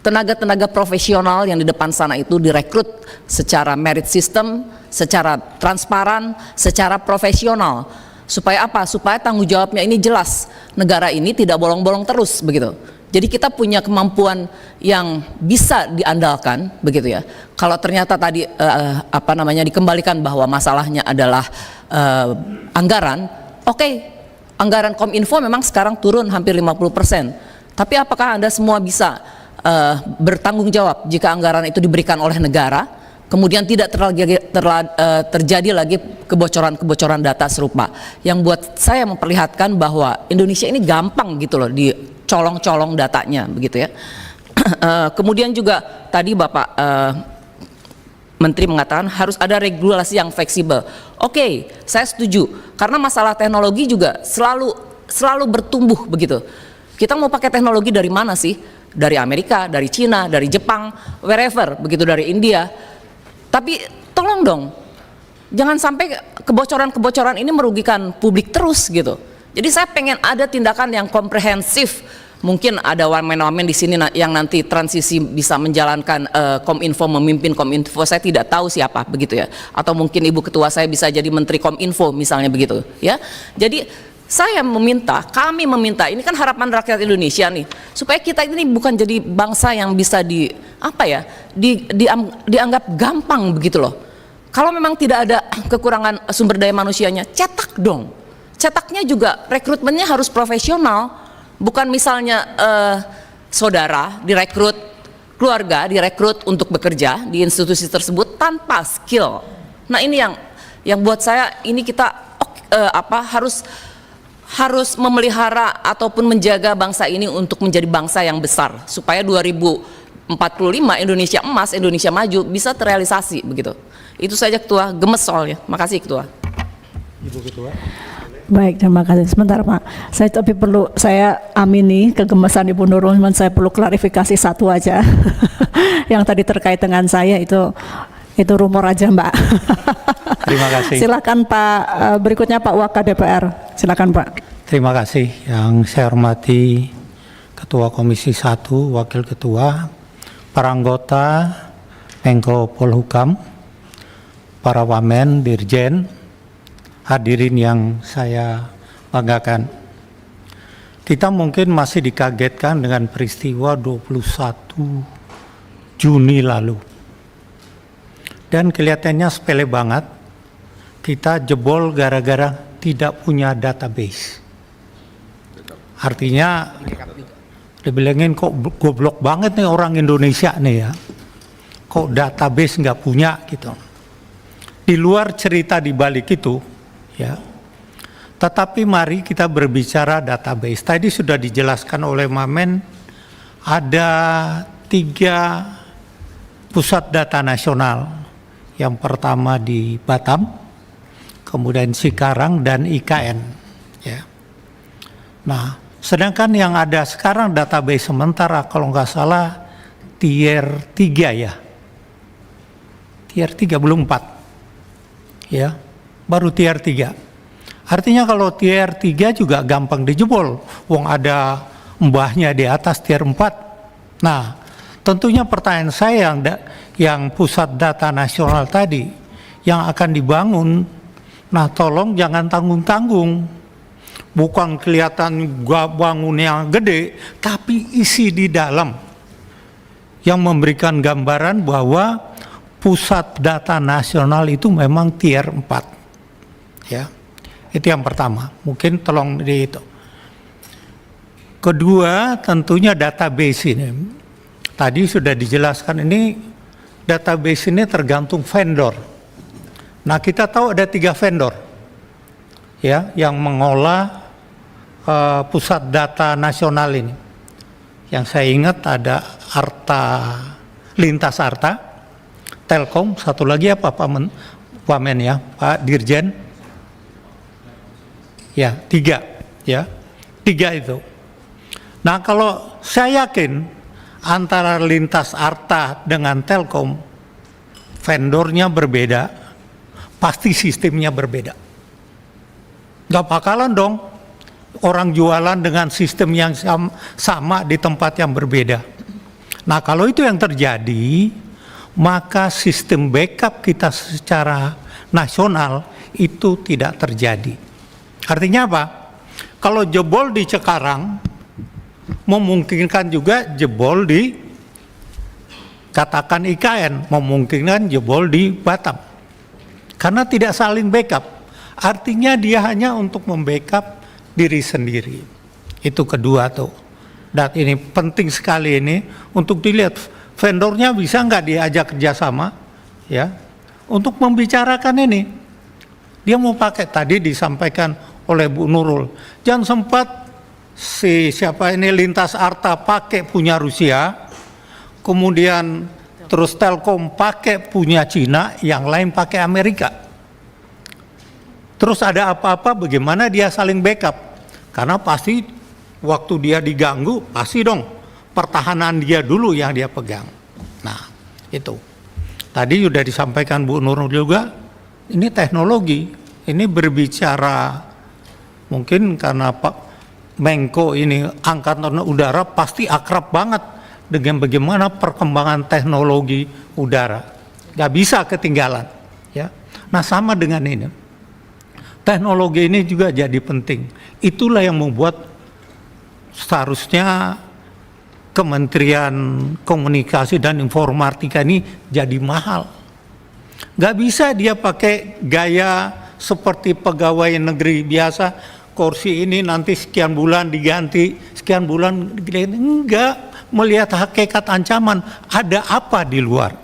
tenaga-tenaga profesional yang di depan sana itu direkrut secara merit system, secara transparan, secara profesional. Supaya apa? Supaya tanggung jawabnya ini jelas. Negara ini tidak bolong-bolong terus begitu. Jadi kita punya kemampuan yang bisa diandalkan begitu ya. Kalau ternyata tadi dikembalikan bahwa masalahnya adalah anggaran, oke, anggaran Kominfo memang sekarang turun hampir 50%. Tapi apakah Anda semua bisa bertanggung jawab jika anggaran itu diberikan oleh negara, kemudian tidak terjadi lagi kebocoran-kebocoran data serupa yang buat saya memperlihatkan bahwa Indonesia ini gampang gitu loh dicolong-colong datanya begitu ya. Kemudian juga tadi Bapak Menteri mengatakan harus ada regulasi yang fleksibel. Oke, saya setuju karena masalah teknologi juga selalu bertumbuh begitu. Kita mau pakai teknologi dari mana sih? Dari Amerika, dari Cina, dari Jepang, wherever begitu, dari India. Tapi tolong dong, jangan sampai kebocoran-kebocoran ini merugikan publik terus gitu. Jadi saya pengen ada tindakan yang komprehensif. Mungkin ada wamen-wamen di sini yang nanti transisi bisa menjalankan Kominfo, memimpin Kominfo. Saya tidak tahu siapa begitu ya. Atau mungkin Ibu Ketua saya bisa jadi Menteri Kominfo misalnya begitu ya. Jadi kami meminta, ini kan harapan rakyat Indonesia nih, supaya kita ini bukan jadi bangsa yang bisa dianggap gampang begitu loh. Kalau memang tidak ada kekurangan sumber daya manusianya, cetak dong. Cetaknya juga rekrutmennya harus profesional, bukan misalnya saudara direkrut, keluarga direkrut untuk bekerja di institusi tersebut tanpa skill. Nah ini yang buat saya ini kita harus memelihara ataupun menjaga bangsa ini untuk menjadi bangsa yang besar supaya 2045 Indonesia emas, Indonesia maju bisa terrealisasi begitu. Itu saja Ketua, gemes soalnya. Makasih Ketua. Ibu Ketua. Baik, terima kasih. Sebentar Pak, saya amini kegemesan Ibu Nurul, cuman saya perlu klarifikasi satu aja. Yang tadi terkait dengan saya itu rumor aja Mbak. Terima kasih. Silakan Pak, berikutnya Pak Waka DPR. Silakan Pak. Terima kasih yang saya hormati Ketua Komisi 1, Wakil Ketua, para anggota Menko Polhukam, para wamen, dirjen, hadirin yang saya banggakan. Kita mungkin masih dikagetkan dengan peristiwa 21 Juni lalu. Dan kelihatannya sepele banget, kita jebol gara-gara tidak punya database. Artinya, dibilangin kok goblok banget nih orang Indonesia nih ya. Kok database nggak punya gitu. Di luar cerita di balik itu, ya. Tetapi mari kita berbicara database. Tadi sudah dijelaskan oleh Mamen, ada 3 pusat data nasional. Yang pertama di Batam, kemudian Cikarang dan IKN. Ya. Nah, sedangkan yang ada sekarang database sementara kalau nggak salah tier 3 ya. Tier 3 belum 4. Ya, baru tier 3. Artinya kalau tier 3 juga gampang dijebol. Wong ada mbahnya di atas tier 4. Nah, tentunya pertanyaan saya yang pusat data nasional tadi yang akan dibangun, nah tolong jangan tanggung-tanggung, bukan kelihatan bangun yang gede, tapi isi di dalam yang memberikan gambaran bahwa pusat data nasional itu memang tier 4. Ya. Itu yang pertama. Mungkin tolong di itu. Kedua, tentunya database ini. Tadi sudah dijelaskan, ini database ini tergantung vendor. Nah, kita tahu ada 3 vendor ya yang mengolah pusat data nasional ini. Yang saya ingat ada Lintas Arta, Telkom, satu lagi apa Pak Wamen ya, Pak Dirjen? Ya, 3 ya, 3 itu. Nah, kalau saya yakin antara Lintas Arta dengan Telkom vendornya berbeda, pasti sistemnya berbeda. Gak bakalan dong orang jualan dengan sistem yang sama di tempat yang berbeda. Nah, kalau itu yang terjadi, maka sistem backup kita secara nasional itu tidak terjadi. Artinya apa? Kalau jebol di Cikarang, memungkinkan juga jebol di katakan IKN, memungkinkan jebol di Batam. Karena tidak saling backup. Artinya dia hanya untuk membackup diri sendiri. Itu kedua tuh. Dan ini penting sekali ini untuk dilihat vendornya bisa nggak diajak kerjasama ya untuk membicarakan ini. Dia mau pakai, tadi disampaikan oleh Bu Nurul, jangan sempat siapa ini Lintas Arta pakai punya Rusia, kemudian terus Telkom pakai punya Cina, yang lain pakai Amerika. Terus ada apa-apa bagaimana dia saling backup? Karena pasti waktu dia diganggu, pasti dong pertahanan dia dulu yang dia pegang. Nah, itu. Tadi sudah disampaikan Bu Nurul juga, ini teknologi, ini berbicara mungkin karena Pak Menko ini Angkatan Udara pasti akrab banget dengan bagaimana perkembangan teknologi udara. Gak bisa ketinggalan. Ya. Nah, sama dengan ini. Teknologi ini juga jadi penting. Itulah yang membuat seharusnya Kementerian Komunikasi dan Informatika ini jadi mahal. Gak bisa dia pakai gaya seperti pegawai negeri biasa, kursi ini nanti sekian bulan diganti, sekian bulan diganti. Enggak, melihat hakikat ancaman, ada apa di luar.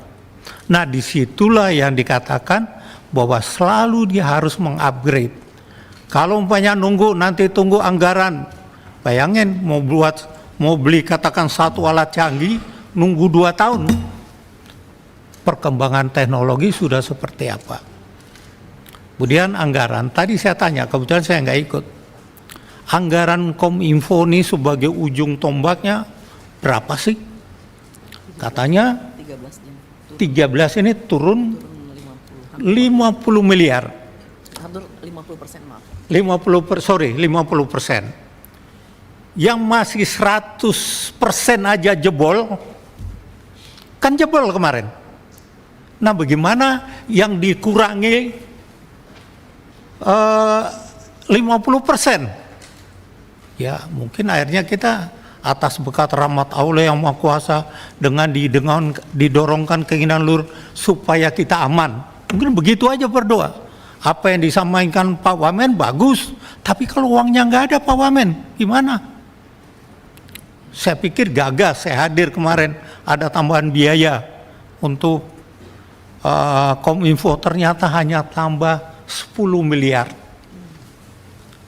Nah, disitulah yang dikatakan bahwa selalu dia harus mengupgrade. Kalau umpamanya nanti tunggu anggaran, bayangin mau beli katakan satu alat canggih, nunggu 2 tahun. Perkembangan teknologi sudah seperti apa. Kemudian anggaran, tadi saya tanya, kebetulan saya nggak ikut. Anggaran Kominfo ini sebagai ujung tombaknya berapa sih? Katanya 13 ini turun 50 miliar. Hampir 50%, maaf. 50%. Yang masih 100% aja jebol, kan jebol kemarin. Nah, bagaimana yang dikurangi 50%? Ya, mungkin akhirnya kita atas berkat rahmat Allah yang Maha Kuasa dengan didorongkan keinginan luhur supaya kita aman. Mungkin begitu aja berdoa. Apa yang disampaikan Pak Wamen bagus, tapi kalau uangnya nggak ada Pak Wamen, gimana? Saya pikir gagas, saya hadir kemarin, ada tambahan biaya untuk Kominfo, ternyata hanya tambah 10 miliar.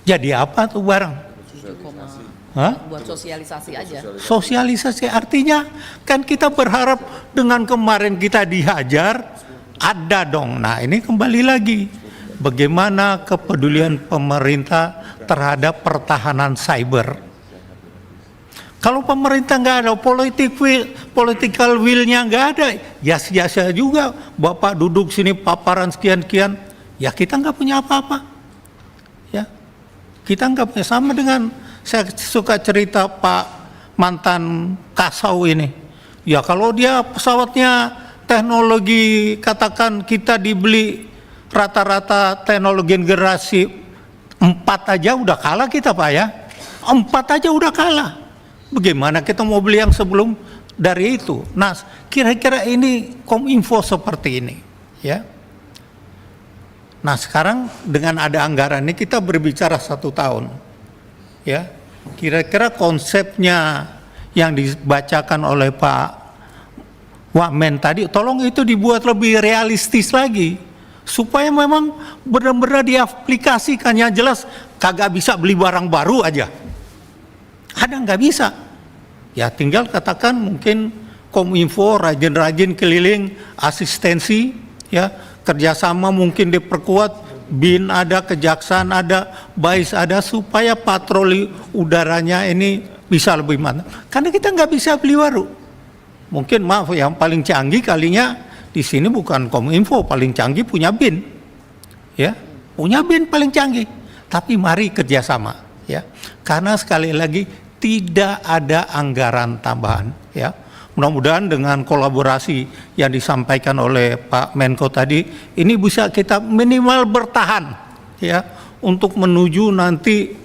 Jadi apa tuh barang? Hah? Buat sosialisasi aja. Sosialisasi artinya kan kita berharap dengan kemarin kita dihajar, ada dong. Nah, ini kembali lagi. Bagaimana kepedulian pemerintah terhadap pertahanan cyber. Kalau pemerintah nggak ada political will-nya nggak ada, ya sia-sia juga Bapak duduk sini paparan sekian-sekian, ya kita nggak punya apa-apa. Ya, kita nggak punya, sama dengan saya suka cerita Pak mantan Kasau ini. Ya kalau dia pesawatnya teknologi, katakan kita dibeli rata-rata teknologi generasi 4 aja udah kalah kita Pak ya. 4 aja udah kalah. Bagaimana kita mau beli yang sebelum dari itu? Nah, kira-kira ini Kominfo seperti ini, ya. Nah, sekarang dengan ada anggaran ini kita berbicara 1 tahun, ya. Kira-kira konsepnya yang dibacakan oleh Pak Wamen tadi, tolong itu dibuat lebih realistis lagi, supaya memang benar-benar diaplikasikan. Yang jelas kagak bisa beli barang baru aja. Ada nggak bisa, ya tinggal katakan mungkin Kominfo rajin-rajin keliling asistensi, ya kerjasama mungkin diperkuat, BIN ada, Kejaksaan ada, BAIS ada, supaya patroli udaranya ini bisa lebih mantap. Karena kita nggak bisa beli baru. Mungkin maaf yang paling canggih kalinya di sini bukan Kominfo, paling canggih punya BIN, ya punya BIN paling canggih. Tapi mari kerjasama, ya karena sekali lagi tidak ada anggaran tambahan, ya. Mudah-mudahan dengan kolaborasi yang disampaikan oleh Pak Menko tadi, ini bisa kita minimal bertahan, ya, untuk menuju nanti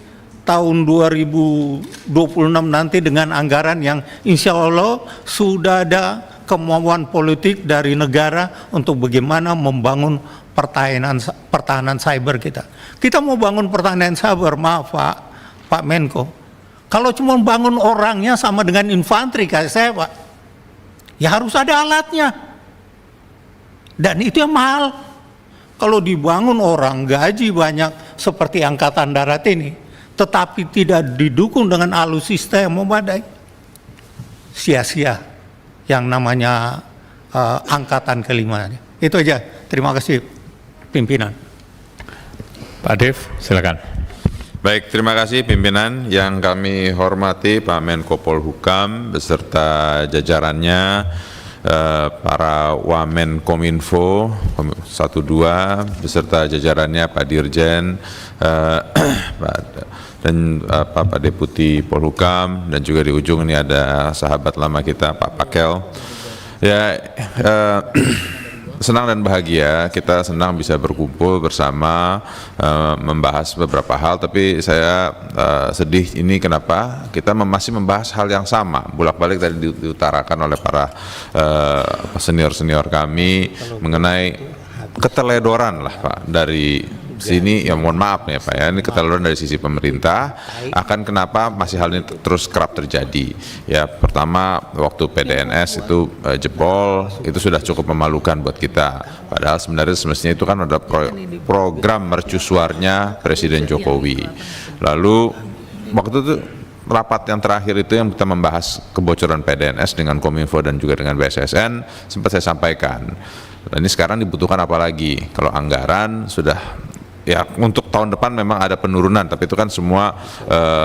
tahun 2026 nanti dengan anggaran yang insya Allah sudah ada kemauan politik dari negara untuk bagaimana membangun pertahanan cyber kita. Kita mau bangun pertahanan cyber, maaf Pak Menko. Kalau cuma bangun orangnya sama dengan infanteri kayak saya Pak, ya harus ada alatnya. Dan itu yang mahal. Kalau dibangun orang, gaji banyak seperti Angkatan Darat ini, tetapi tidak didukung dengan alutsista yang memadai, sia-sia yang namanya Angkatan kelima. Itu aja. Terima kasih pimpinan. Pak Dev, silakan. Baik, terima kasih pimpinan. Yang kami hormati Pak Menko Polhukam beserta jajarannya, para Wamen Kominfo 12 beserta jajarannya Pak Dirjen, dan Pak Deputi Polhukam, dan juga di ujung ini ada sahabat lama kita Pak Pakel. Ya, senang dan bahagia, kita senang bisa berkumpul bersama membahas beberapa hal, tapi saya sedih ini kenapa kita masih membahas hal yang sama, bolak-balik tadi diutarakan oleh para senior-senior kami mengenai keteledoran lah Pak dari sini, ya mohon maaf ya Pak ya, ini keteledoran dari sisi pemerintah. Akan kenapa masih hal ini terus kerap terjadi? Ya pertama, waktu PDNS itu jebol, itu sudah cukup memalukan buat kita. Padahal sebenarnya semestinya itu kan ada program mercusuarnya Presiden Jokowi. Lalu waktu itu rapat yang terakhir itu yang kita membahas kebocoran PDNS dengan Kominfo dan juga dengan BSSN, sempat saya sampaikan. Dan ini sekarang dibutuhkan apa lagi? Kalau anggaran sudah, ya untuk tahun depan memang ada penurunan, tapi itu kan semua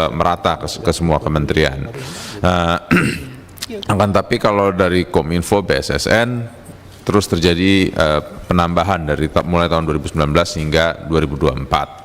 merata ke semua kementerian. Akan tapi kalau dari Kominfo, BSSN terus terjadi penambahan dari mulai tahun 2019 hingga 2024.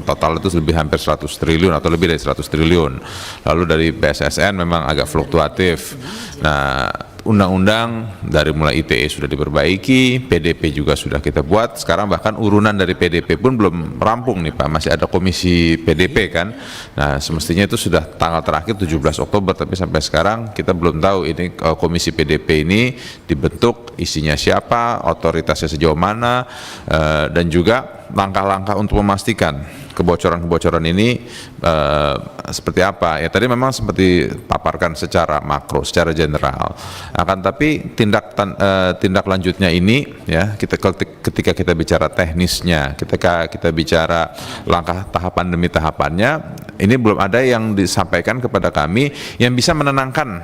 Total itu lebih hampir 100 triliun atau lebih dari 100 triliun. Lalu dari BSSN memang agak fluktuatif. Nah, undang-undang dari mulai ITE sudah diperbaiki, PDP juga sudah kita buat, sekarang bahkan urunan dari PDP pun belum rampung nih Pak, masih ada komisi PDP kan. Nah semestinya itu sudah tanggal terakhir 17 Oktober, tapi sampai sekarang kita belum tahu ini komisi PDP ini dibentuk, isinya siapa, otoritasnya sejauh mana, dan juga langkah-langkah untuk memastikan kebocoran-kebocoran ini seperti apa. Ya tadi memang seperti paparkan secara makro, secara general. Akan tapi tindak lanjutnya ini, ya ketika kita bicara teknisnya, ketika kita bicara langkah tahapan demi tahapannya, ini belum ada yang disampaikan kepada kami yang bisa menenangkan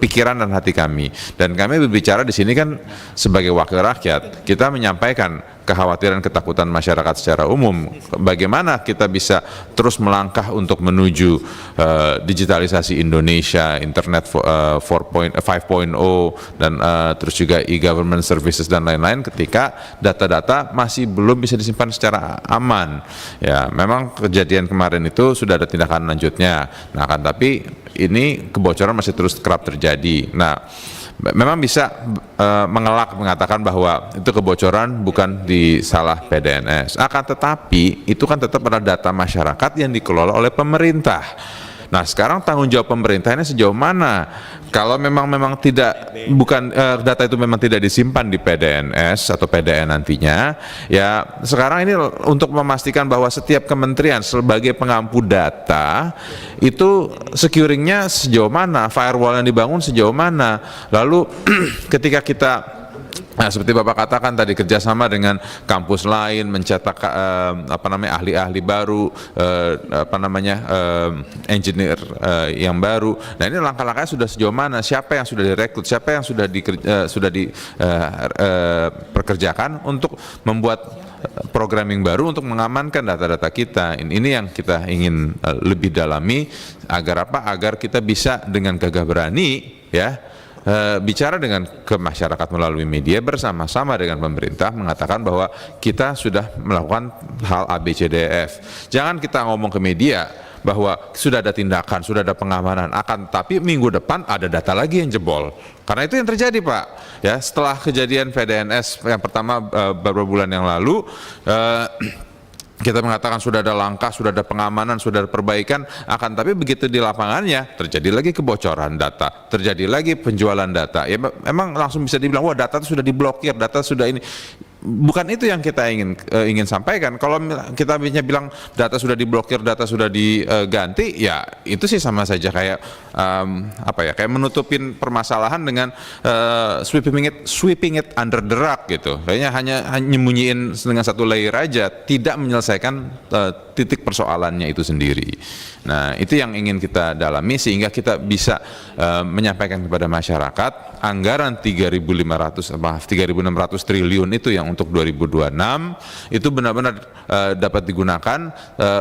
pikiran dan hati kami. Dan kami berbicara di sini kan sebagai wakil rakyat, kita menyampaikan kekhawatiran, ketakutan masyarakat secara umum. Bagaimana kita bisa terus melangkah untuk menuju digitalisasi Indonesia, internet 5.0 dan terus juga e-government services dan lain-lain, ketika data-data masih belum bisa disimpan secara aman. Ya, memang kejadian kemarin itu sudah ada tindakan lanjutnya. Nah, kan tapi ini kebocoran masih terus kerap terjadi. Nah, memang bisa mengelak mengatakan bahwa itu kebocoran bukan di salah PDNS. Akan tetapi itu kan tetap adalah data masyarakat yang dikelola oleh pemerintah. Nah, sekarang tanggung jawab pemerintah ini sejauh mana? Kalau memang data itu memang tidak disimpan di PDNS atau PDN nantinya, ya sekarang ini untuk memastikan bahwa setiap kementerian sebagai pengampu data itu securingnya sejauh mana, firewall yang dibangun sejauh mana. Lalu ketika kita seperti Bapak katakan tadi, kerjasama dengan kampus lain, mencetak ahli-ahli baru, engineer yang baru. Nah, ini langkah-langkahnya sudah sejauh mana? Siapa yang sudah direkrut? Siapa yang sudah diperkerjakan untuk membuat programming baru untuk mengamankan data-data kita? Ini yang kita ingin lebih dalami agar apa? Agar kita bisa dengan gagah berani, ya, bicara dengan ke masyarakat melalui media bersama-sama dengan pemerintah mengatakan bahwa kita sudah melakukan hal A, B, C, D, E, F. Jangan kita ngomong ke media bahwa sudah ada tindakan, sudah ada pengamanan, tapi minggu depan ada data lagi yang jebol. Karena itu yang terjadi, Pak. Ya, setelah kejadian PDNS yang pertama beberapa bulan yang lalu, kita mengatakan sudah ada langkah, sudah ada pengamanan, sudah ada perbaikan, tapi begitu di lapangannya terjadi lagi kebocoran data, terjadi lagi penjualan data. Ya memang langsung bisa dibilang, wah, data itu sudah diblokir, data sudah ini. Bukan itu yang kita ingin sampaikan. Kalau kita bilang data sudah diblokir, data sudah diganti, ya itu sih sama saja kayak kayak menutupin permasalahan dengan sweeping it under the rug gitu. Kayaknya hanya nyembunyiin dengan satu layer aja, tidak menyelesaikan titik persoalannya itu sendiri. Nah, itu yang ingin kita dalami sehingga kita bisa menyampaikan kepada masyarakat anggaran 3.600 triliun itu yang untuk 2026 itu benar-benar dapat digunakan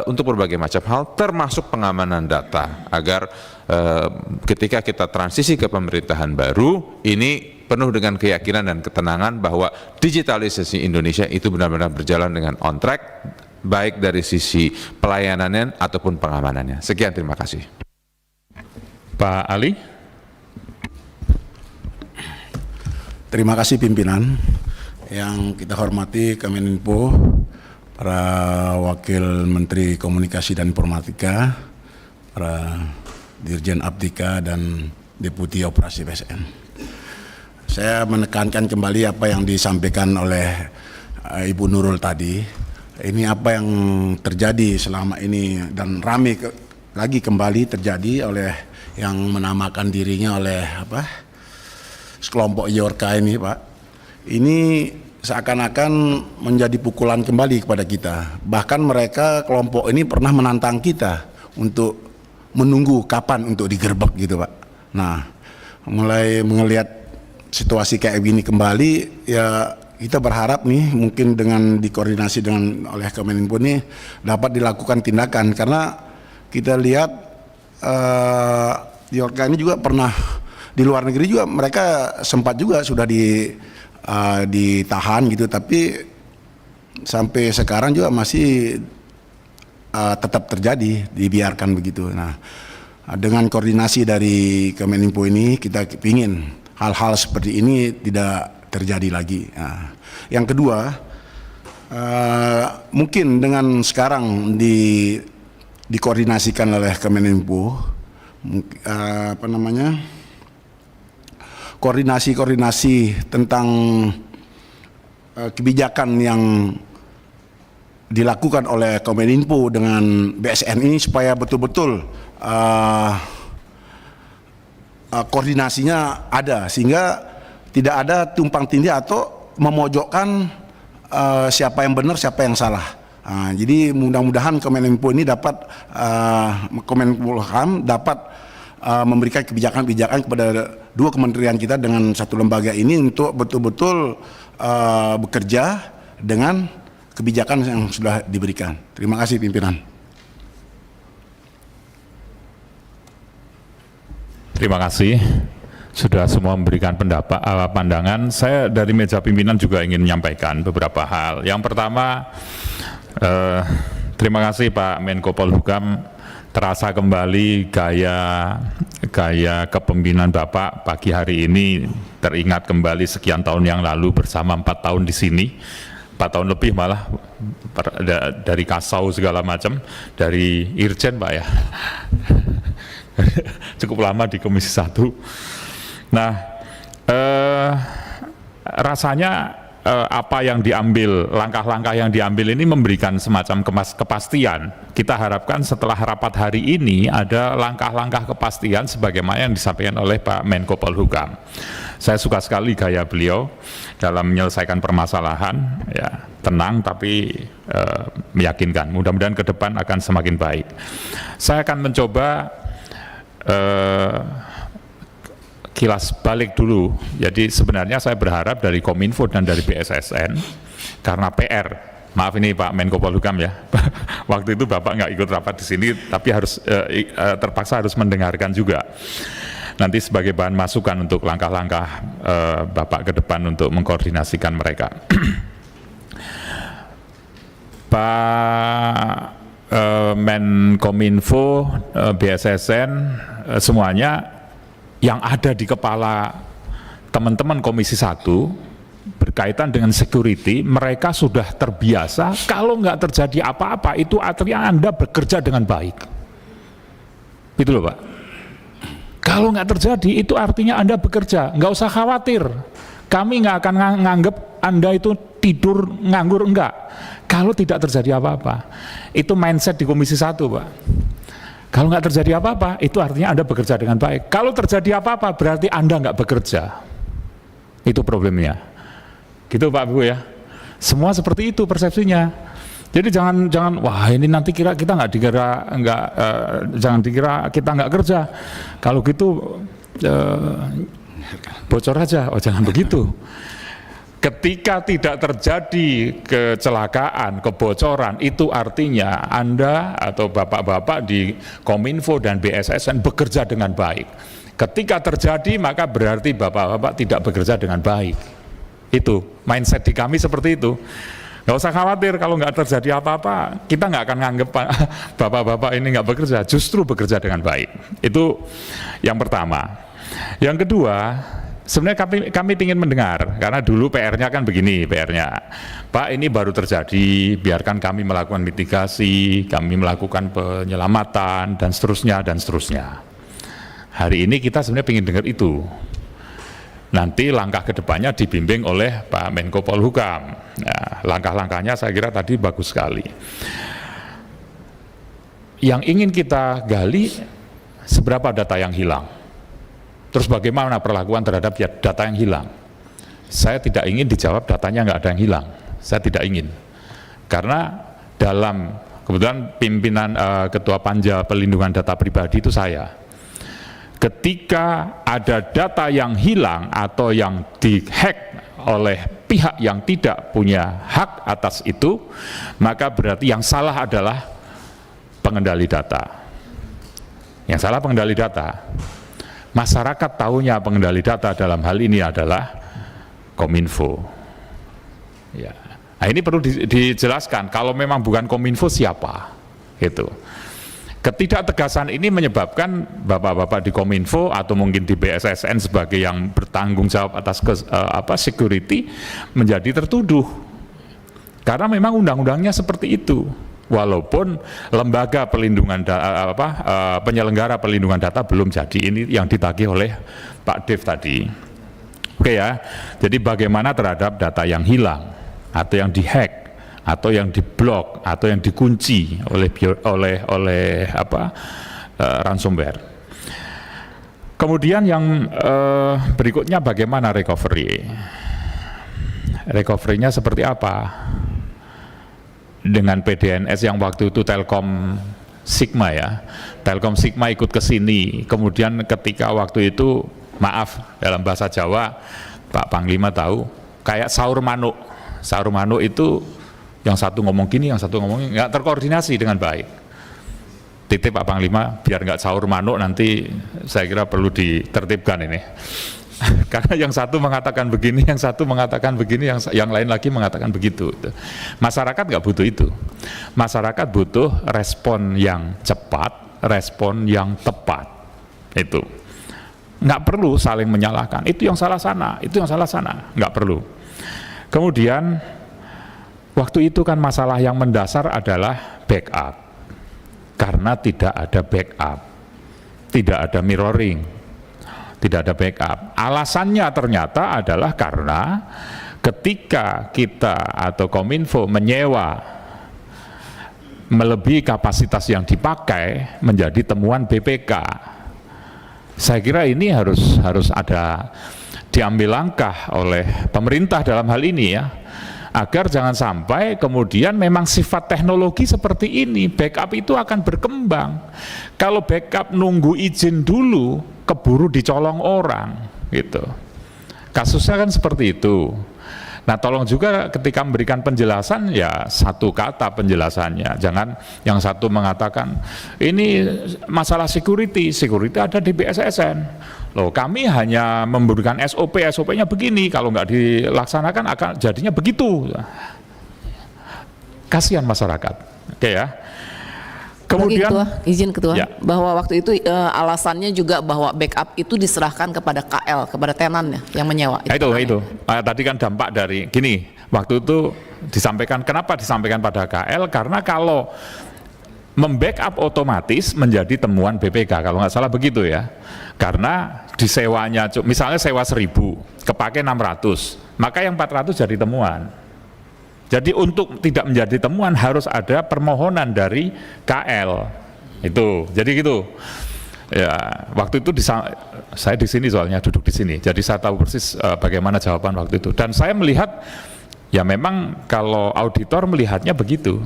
untuk berbagai macam hal, termasuk pengamanan data, agar ketika kita transisi ke pemerintahan baru ini penuh dengan keyakinan dan ketenangan bahwa digitalisasi Indonesia itu benar-benar berjalan dengan on track, baik dari sisi pelayanannya ataupun pengamanannya. Sekian, terima kasih. Pak Ali. Terima kasih pimpinan. Yang kita hormati Kemeninfo, para Wakil Menteri Komunikasi dan Informatika, para Dirjen Aptika dan Deputi Operasi BSN. Saya menekankan kembali apa yang disampaikan oleh Ibu Nurul tadi. Ini apa yang terjadi selama ini dan ramai lagi kembali terjadi oleh yang menamakan dirinya oleh sekelompok Yorka ini, Pak. Ini seakan-akan menjadi pukulan kembali kepada kita. Bahkan mereka kelompok ini pernah menantang kita untuk menunggu kapan untuk digerebek gitu, Pak. Nah, mulai melihat situasi kayak gini kembali, ya kita berharap nih mungkin dengan dikoordinasi dengan oleh Kemeninfo ini dapat dilakukan tindakan, karena kita lihat Yorka ini juga pernah di luar negeri juga, mereka sempat juga sudah ditahan gitu, tapi sampai sekarang juga masih tetap terjadi, dibiarkan begitu. Nah, dengan koordinasi dari Kemeninfo ini kita ingin hal-hal seperti ini tidak terjadi lagi. Nah, yang kedua, mungkin dengan sekarang dikoordinasikan oleh Kemeninfo, koordinasi tentang kebijakan yang dilakukan oleh Kemeninfo dengan BSN ini supaya betul-betul koordinasinya ada, sehingga tidak ada tumpang tindih atau memojokkan siapa yang benar siapa yang salah. Jadi mudah-mudahan Kemeninfo ini dapat Kemenkumham dapat memberikan kebijakan-kebijakan kepada dua kementerian kita dengan satu lembaga ini untuk betul-betul bekerja dengan kebijakan yang sudah diberikan. Terima kasih pimpinan. Terima kasih. Sudah semua memberikan pandangan. Saya dari meja pimpinan juga ingin menyampaikan beberapa hal. Yang pertama, terima kasih Pak Menko Polhukam terasa kembali gaya kepemimpinan Bapak pagi hari ini, teringat kembali sekian tahun yang lalu bersama 4 tahun di sini, 4 tahun lebih malah, dari Kasau segala macam, dari Irjen Pak ya, cukup lama di Komisi 1. Nah, rasanya apa yang diambil, langkah-langkah yang diambil ini memberikan semacam kepastian. Kita harapkan setelah rapat hari ini ada langkah-langkah kepastian sebagaimana yang disampaikan oleh Pak Menko Polhukam. Saya suka sekali gaya beliau dalam menyelesaikan permasalahan, ya, tenang tapi meyakinkan. Mudah-mudahan ke depan akan semakin baik. Saya akan mencoba kilas balik dulu. Jadi sebenarnya saya berharap dari Kominfo dan dari BSSN, karena PR, maaf ini Pak Menko Polhukam ya, waktu itu Bapak nggak ikut rapat di sini, tapi harus terpaksa harus mendengarkan juga. Nanti sebagai bahan masukan untuk langkah-langkah Bapak ke depan untuk mengkoordinasikan mereka. Pak Menkominfo, BSSN, semuanya yang ada di kepala teman-teman Komisi 1 berkaitan dengan security, mereka sudah terbiasa kalau nggak terjadi apa-apa itu artinya Anda bekerja dengan baik. Gitu loh Pak. Kalau nggak terjadi itu artinya Anda bekerja, nggak usah khawatir. Kami nggak akan nganggep Anda itu tidur nganggur, enggak. Kalau tidak terjadi apa-apa, itu mindset di Komisi 1 Pak. Kalau nggak terjadi apa-apa, itu artinya Anda bekerja dengan baik. Kalau terjadi apa-apa, berarti Anda nggak bekerja. Itu problemnya. Gitu Pak Bu ya. Semua seperti itu persepsinya. Jadi jangan wah ini nanti kita nggak dikira jangan dikira kita nggak kerja. Kalau gitu bocor aja. Oh jangan begitu. Ketika tidak terjadi kecelakaan, kebocoran, itu artinya Anda atau bapak-bapak di Kominfo dan BSSN bekerja dengan baik. Ketika terjadi, maka berarti bapak-bapak tidak bekerja dengan baik. Itu, mindset di kami seperti itu. Nggak usah khawatir kalau nggak terjadi apa-apa, kita nggak akan nganggep bapak-bapak ini nggak bekerja, justru bekerja dengan baik. Itu yang pertama. Yang kedua, sebenarnya kami ingin mendengar, karena dulu PR-nya kan begini, PR-nya, Pak ini baru terjadi, biarkan kami melakukan mitigasi, kami melakukan penyelamatan, dan seterusnya, dan seterusnya. Hari ini kita sebenarnya ingin dengar itu. Nanti langkah kedepannya dibimbing oleh Pak Menko Polhukam. Nah, langkah-langkahnya saya kira tadi bagus sekali. Yang ingin kita gali, seberapa data yang hilang. Terus bagaimana perlakuan terhadap data yang hilang? Saya tidak ingin dijawab datanya nggak ada yang hilang. Saya tidak ingin. Karena dalam, kebetulan pimpinan Ketua Panja Pelindungan Data Pribadi itu saya. Ketika ada data yang hilang atau yang dihack oleh pihak yang tidak punya hak atas itu, maka berarti yang salah adalah pengendali data. Yang salah pengendali data. Masyarakat tahunya pengendali data dalam hal ini adalah Kominfo. Ya. Nah ini perlu dijelaskan, kalau memang bukan Kominfo siapa? Gitu. Ketidaktegasan ini menyebabkan bapak-bapak di Kominfo atau mungkin di BSSN sebagai yang bertanggung jawab atas security menjadi tertuduh. Karena memang undang-undangnya seperti itu. Walaupun lembaga pelindungan penyelenggara pelindungan data belum jadi, ini yang ditagih oleh Pak Dev tadi. Oke ya. Jadi bagaimana terhadap data yang hilang atau yang dihack atau yang diblok atau yang dikunci oleh ransomware. Kemudian yang berikutnya bagaimana recovery? Recovery-nya seperti apa? Dengan PDNS yang waktu itu Telkom Sigma ya, Telkom Sigma ikut ke sini, kemudian ketika waktu itu, maaf dalam bahasa Jawa, Pak Panglima tahu, kayak sahur manuk itu yang satu ngomong gini, yang satu ngomong gini, nggak terkoordinasi dengan baik. Titip Pak Panglima, biar nggak sahur manuk nanti saya kira perlu ditertibkan ini. Karena yang satu mengatakan begini, yang satu mengatakan begini, yang lain lagi mengatakan begitu. Masyarakat nggak butuh itu. Masyarakat butuh respon yang cepat, respon yang tepat. Itu nggak perlu saling menyalahkan, itu yang salah sana, itu yang salah sana, nggak perlu. Kemudian waktu itu kan masalah yang mendasar adalah backup, karena tidak ada backup, tidak ada mirroring, tidak ada backup. Alasannya ternyata adalah karena ketika kita atau Kominfo menyewa melebihi kapasitas yang dipakai menjadi temuan BPK. Saya kira ini harus ada diambil langkah oleh pemerintah dalam hal ini ya, agar jangan sampai kemudian memang sifat teknologi seperti ini, backup itu akan berkembang. Kalau backup nunggu izin dulu, keburu dicolong orang, gitu. Kasusnya kan seperti itu. Nah, tolong juga ketika memberikan penjelasan ya satu kata penjelasannya. Jangan yang satu mengatakan ini masalah security ada di BSSN. Loh, kami hanya memberikan SOP-nya begini, kalau nggak dilaksanakan akan jadinya begitu. Kasihan masyarakat. Oke ya. Kemudian izin ketua ya, bahwa waktu itu alasannya juga bahwa backup itu diserahkan kepada KL, kepada tenannya yang menyewa. Itu. Tadi kan dampak dari gini, waktu itu disampaikan, kenapa disampaikan pada KL? Karena kalau membackup otomatis menjadi temuan BPK, kalau nggak salah begitu ya. Karena disewanya, misalnya sewa 1.000, kepake 600, maka yang 400 jadi temuan. Jadi untuk tidak menjadi temuan harus ada permohonan dari KL. Itu. Jadi gitu. Ya, waktu itu saya di sini soalnya duduk di sini. Jadi saya tahu persis bagaimana jawaban waktu itu. Dan saya melihat ya memang kalau auditor melihatnya begitu.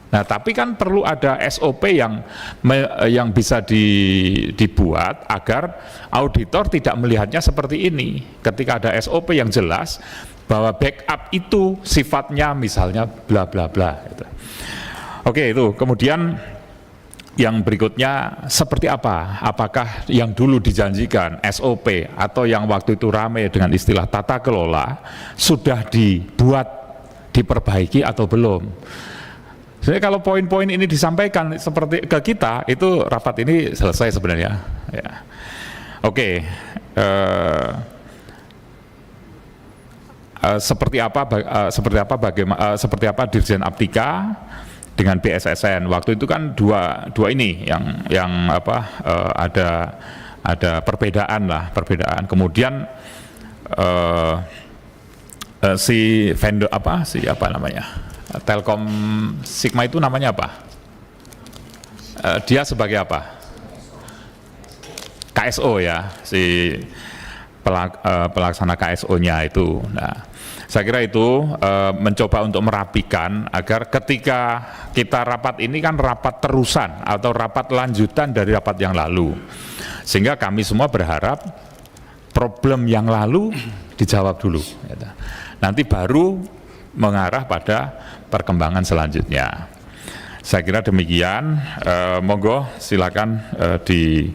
Nah, tapi kan perlu ada SOP yang bisa dibuat agar auditor tidak melihatnya seperti ini. Ketika ada SOP yang jelas bahwa backup itu sifatnya misalnya bla bla bla gitu. Oke, itu. Kemudian yang berikutnya seperti apa? Apakah yang dulu dijanjikan SOP atau yang waktu itu ramai dengan istilah tata kelola sudah dibuat, diperbaiki atau belum? Jadi kalau poin-poin ini disampaikan seperti ke kita, itu rapat ini selesai sebenarnya. Ya. Oke. Seperti apa Dirjen Aptika dengan BSSN waktu itu kan dua ini yang ada perbedaan. Kemudian si vendor siapa namanya, Telkom Sigma itu namanya apa, dia sebagai apa, KSO ya, si pelaksana KSO-nya itu. Nah, saya kira itu mencoba untuk merapikan agar ketika kita rapat ini kan rapat terusan atau rapat lanjutan dari rapat yang lalu, sehingga kami semua berharap problem yang lalu dijawab dulu, nanti baru mengarah pada perkembangan selanjutnya. Saya kira demikian. Monggo silakan ditanggapi.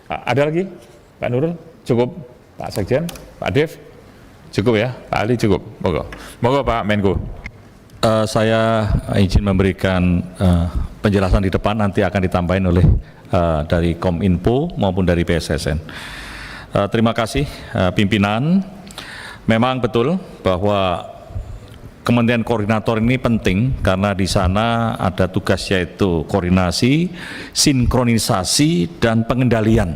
Ada lagi Pak Nurul? Cukup? Pak Sekjen? Pak Dev? Cukup ya? Pak Ali cukup? Monggo Pak Menko. Saya izin memberikan penjelasan di depan, nanti akan ditambahin oleh dari Kominfo maupun dari BSSN. Terima kasih pimpinan. Memang betul bahwa Kementerian Koordinator ini penting karena di sana ada tugas yaitu koordinasi, sinkronisasi, dan pengendalian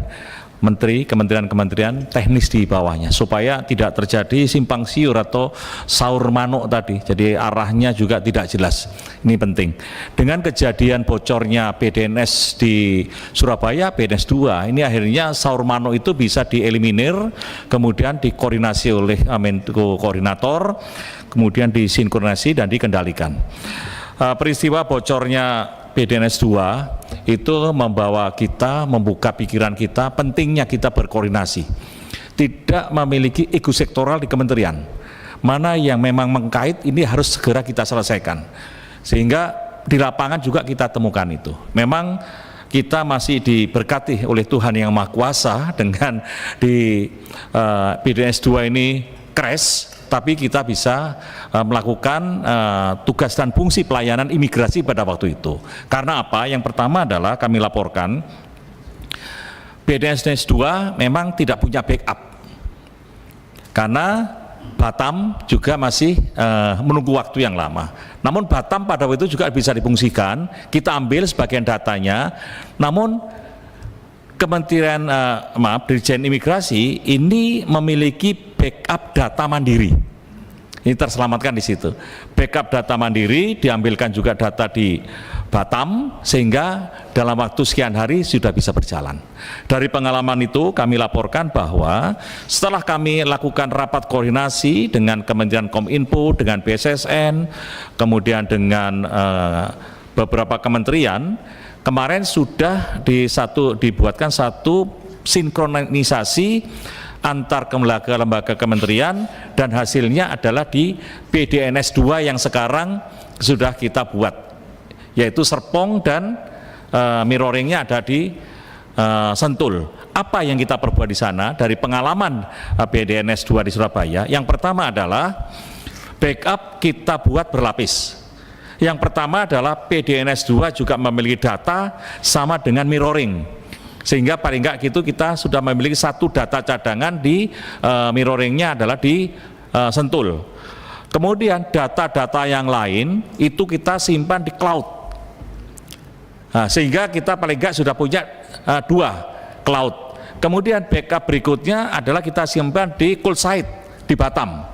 kementerian-kementerian teknis di bawahnya supaya tidak terjadi simpang siur atau saur manuk tadi, jadi arahnya juga tidak jelas. Ini penting. Dengan kejadian bocornya BDNS di Surabaya, BDNS 2, ini akhirnya saur manuk itu bisa dieliminir, kemudian dikoordinasi oleh Menko Koordinator, kemudian disinkronasi dan dikendalikan. Peristiwa bocornya BDNS 2 itu membawa kita, membuka pikiran kita, pentingnya kita berkoordinasi, tidak memiliki ego sektoral di kementerian. Mana yang memang mengkait ini harus segera kita selesaikan, sehingga di lapangan juga kita temukan itu. Memang kita masih diberkati oleh Tuhan Yang Maha Kuasa dengan di BDNS 2 ini crash, tapi kita bisa melakukan tugas dan fungsi pelayanan imigrasi pada waktu itu. Karena apa? Yang pertama adalah kami laporkan BDNS 2 memang tidak punya backup, karena Batam juga masih menunggu waktu yang lama. Namun Batam pada waktu itu juga bisa difungsikan, kita ambil sebagian datanya, namun Kementerian Dirjen Imigrasi ini memiliki backup data mandiri. Ini terselamatkan di situ. Backup data mandiri, diambilkan juga data di Batam, sehingga dalam waktu sekian hari sudah bisa berjalan. Dari pengalaman itu kami laporkan bahwa setelah kami lakukan rapat koordinasi dengan Kementerian Kominfo, dengan BSSN, kemudian dengan beberapa kementerian, kemarin sudah dibuatkan satu sinkronisasi antar lembaga kementerian, dan hasilnya adalah di BDNS 2 yang sekarang sudah kita buat, yaitu Serpong dan mirroringnya ada di Sentul. Apa yang kita perbuat di sana dari pengalaman BDNS 2 di Surabaya? Yang pertama adalah backup kita buat berlapis. Yang pertama adalah BDNS 2 juga memiliki data sama dengan mirroring, sehingga paling enggak gitu kita sudah memiliki satu data cadangan di mirroringnya adalah di Sentul. Kemudian data-data yang lain itu kita simpan di cloud. Nah, sehingga kita paling enggak sudah punya 2 cloud. Kemudian backup berikutnya adalah kita simpan di cold site di Batam.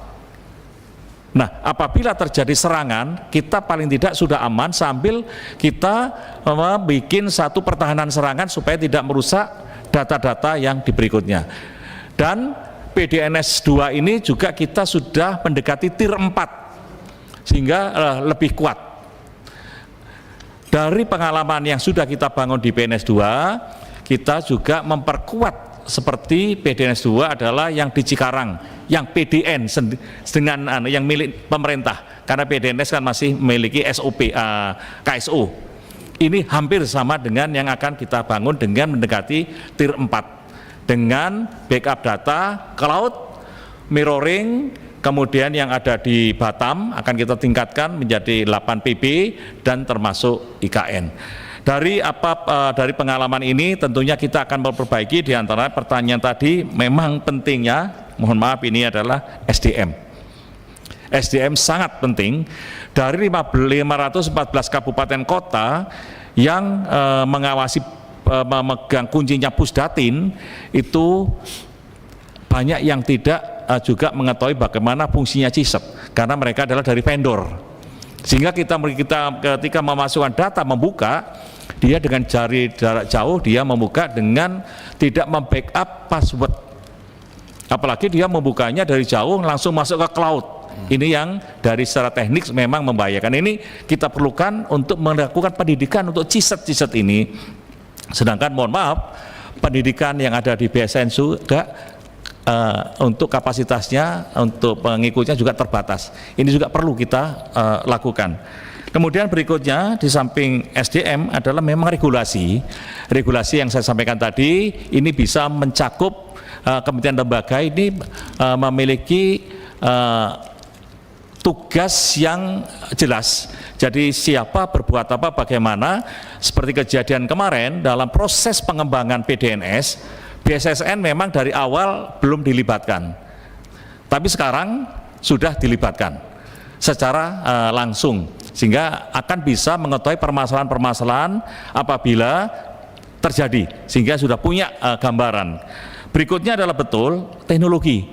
Nah, apabila terjadi serangan, kita paling tidak sudah aman sambil kita membuat satu pertahanan serangan supaya tidak merusak data-data yang di berikutnya. Dan BDNS 2 ini juga kita sudah mendekati tier 4, sehingga lebih kuat. Dari pengalaman yang sudah kita bangun di BDNS 2, kita juga memperkuat seperti BDNS 2 adalah yang di Cikarang, yang PDN dengan yang milik pemerintah, karena BDNS kan masih memiliki SOP KSO. Ini hampir sama dengan yang akan kita bangun dengan mendekati tier 4 dengan backup data, cloud, mirroring, kemudian yang ada di Batam akan kita tingkatkan menjadi 8 PB dan termasuk IKN. Dari pengalaman ini tentunya kita akan memperbaiki. Di antara pertanyaan tadi memang pentingnya, mohon maaf, ini adalah SDM. SDM sangat penting. Dari 514 kabupaten kota yang mengawasi memegang kuncinya Pusdatin, itu banyak yang tidak juga mengetahui bagaimana fungsinya CISEP, karena mereka adalah dari vendor. Sehingga kita ketika memasukkan data, membuka, dia dengan jari jarak jauh dia membuka dengan tidak membackup password, apalagi dia membukanya dari jauh langsung masuk ke cloud. Ini yang dari secara teknik memang membahayakan. Ini kita perlukan untuk melakukan pendidikan untuk CISET ini. Sedangkan mohon maaf, pendidikan yang ada di BSN juga untuk kapasitasnya, untuk pengikutnya juga terbatas. Ini juga perlu kita lakukan. Kemudian berikutnya di samping SDM adalah memang regulasi. Regulasi yang saya sampaikan tadi ini bisa mencakup kementerian lembaga ini memiliki tugas yang jelas. Jadi siapa berbuat apa, bagaimana. Seperti kejadian kemarin dalam proses pengembangan BDNS, BSSN memang dari awal belum dilibatkan, tapi sekarang sudah dilibatkan secara langsung, sehingga akan bisa mengetahui permasalahan-permasalahan apabila terjadi, sehingga sudah punya gambaran. Berikutnya adalah betul teknologi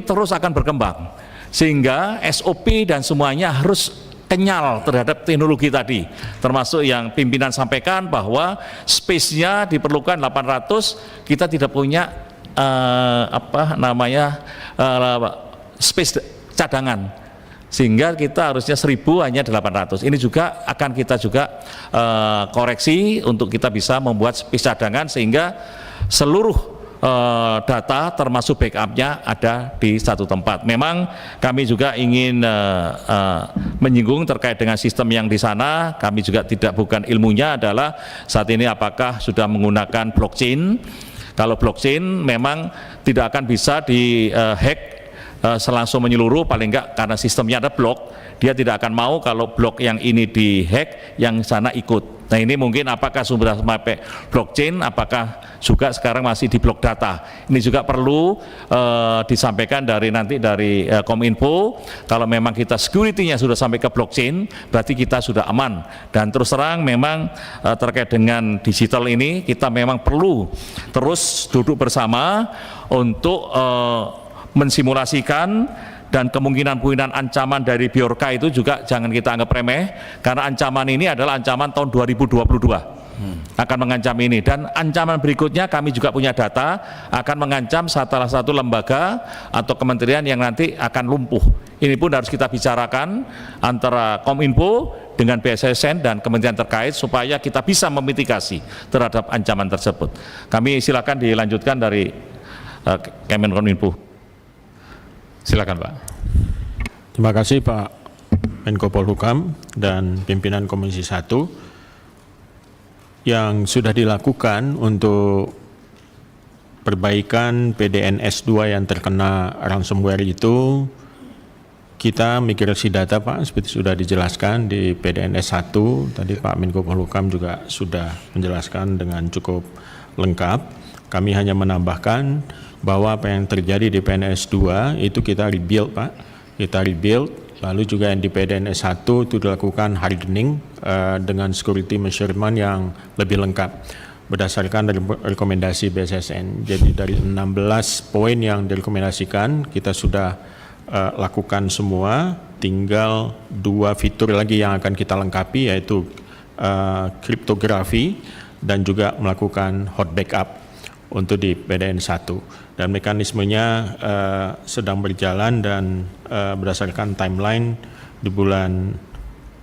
terus akan berkembang, sehingga SOP dan semuanya harus kenyal terhadap teknologi tadi, termasuk yang pimpinan sampaikan bahwa space-nya diperlukan 800, kita tidak punya space cadangan, sehingga kita harusnya 1000 hanya 800. Ini juga akan kita juga koreksi untuk kita bisa membuat space cadangan, sehingga seluruh data termasuk backupnya ada di satu tempat. Memang kami juga ingin menyinggung terkait dengan sistem yang di sana. Kami juga bukan ilmunya adalah saat ini apakah sudah menggunakan blockchain. Kalau blockchain memang tidak akan bisa dihack selangsung menyeluruh, paling enggak karena sistemnya ada blok, dia tidak akan mau kalau blok yang ini dihack, yang sana ikut. Nah ini mungkin apakah sudah sampai blockchain, apakah juga sekarang masih di blok data. Ini juga perlu disampaikan nanti dari Kominfo, kalau memang kita security-nya sudah sampai ke blockchain, berarti kita sudah aman. Dan terus terang memang terkait dengan digital ini, kita memang perlu terus duduk bersama untuk mensimulasikan, dan kemungkinan ancaman dari Bjorka itu juga jangan kita anggap remeh, karena ancaman ini adalah ancaman tahun 2022 akan mengancam ini, dan ancaman berikutnya kami juga punya data akan mengancam salah satu lembaga atau kementerian yang nanti akan lumpuh. Ini pun harus kita bicarakan antara Kominfo dengan BSSN dan kementerian terkait supaya kita bisa memitigasi terhadap ancaman tersebut. Kami silakan dilanjutkan dari Kemenkominfo. Silakan Pak. Terima kasih Pak Menko Polhukam dan pimpinan Komisi 1. Yang sudah dilakukan untuk perbaikan PDNS 2 yang terkena ransomware itu, kita migrasi data Pak, seperti sudah dijelaskan di PDNS 1, tadi Pak Menko Polhukam juga sudah menjelaskan dengan cukup lengkap. Kami hanya menambahkan bahwa apa yang terjadi di PDNS 2 itu kita rebuild Pak, kita rebuild, lalu juga yang di PDNS 1 itu dilakukan hardening dengan security measurement yang lebih lengkap berdasarkan rekomendasi BSSN. Jadi dari 16 poin yang direkomendasikan kita sudah lakukan semua, tinggal 2 fitur lagi yang akan kita lengkapi, yaitu kriptografi dan juga melakukan hot backup untuk di PDN 1. Dan mekanismenya sedang berjalan, dan berdasarkan timeline di bulan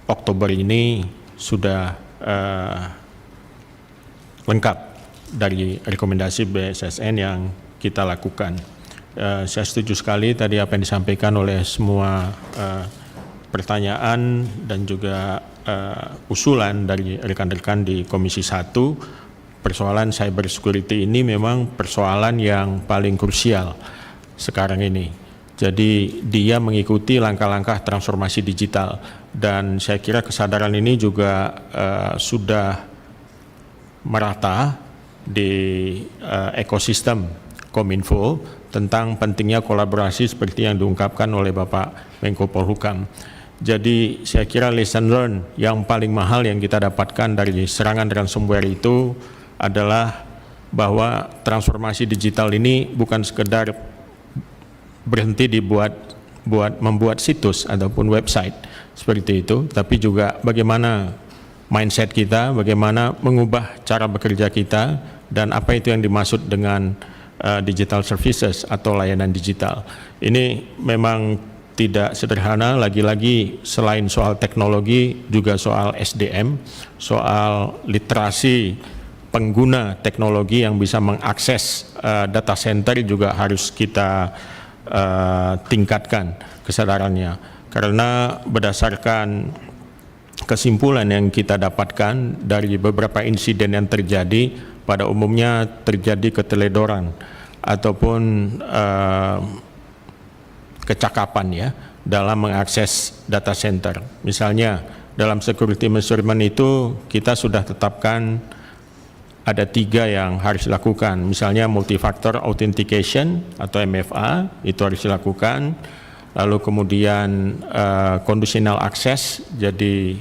Oktober ini sudah lengkap dari rekomendasi BSSN yang kita lakukan. Saya setuju sekali tadi apa yang disampaikan oleh semua pertanyaan dan juga usulan dari rekan-rekan di Komisi 1. Persoalan cyber security ini memang persoalan yang paling krusial sekarang ini. Jadi dia mengikuti langkah-langkah transformasi digital, dan saya kira kesadaran ini juga sudah merata di ekosistem Kominfo tentang pentingnya kolaborasi seperti yang diungkapkan oleh Bapak Menko Polhukam. Jadi saya kira lesson learned yang paling mahal yang kita dapatkan dari serangan ransomware itu adalah bahwa transformasi digital ini bukan sekedar berhenti membuat situs ataupun website seperti itu, tapi juga bagaimana mindset kita, bagaimana mengubah cara bekerja kita, dan apa itu yang dimaksud dengan digital services atau layanan digital. Ini memang tidak sederhana, lagi-lagi selain soal teknologi juga soal SDM, soal literasi pengguna teknologi yang bisa mengakses data center juga harus kita tingkatkan kesadarannya. Karena berdasarkan kesimpulan yang kita dapatkan dari beberapa insiden yang terjadi, pada umumnya terjadi keteledoran ataupun kecakapan ya dalam mengakses data center. Misalnya dalam security measurement itu kita sudah tetapkan ada 3 yang harus dilakukan, misalnya multifactor authentication atau MFA itu harus dilakukan, lalu kemudian conditional access, jadi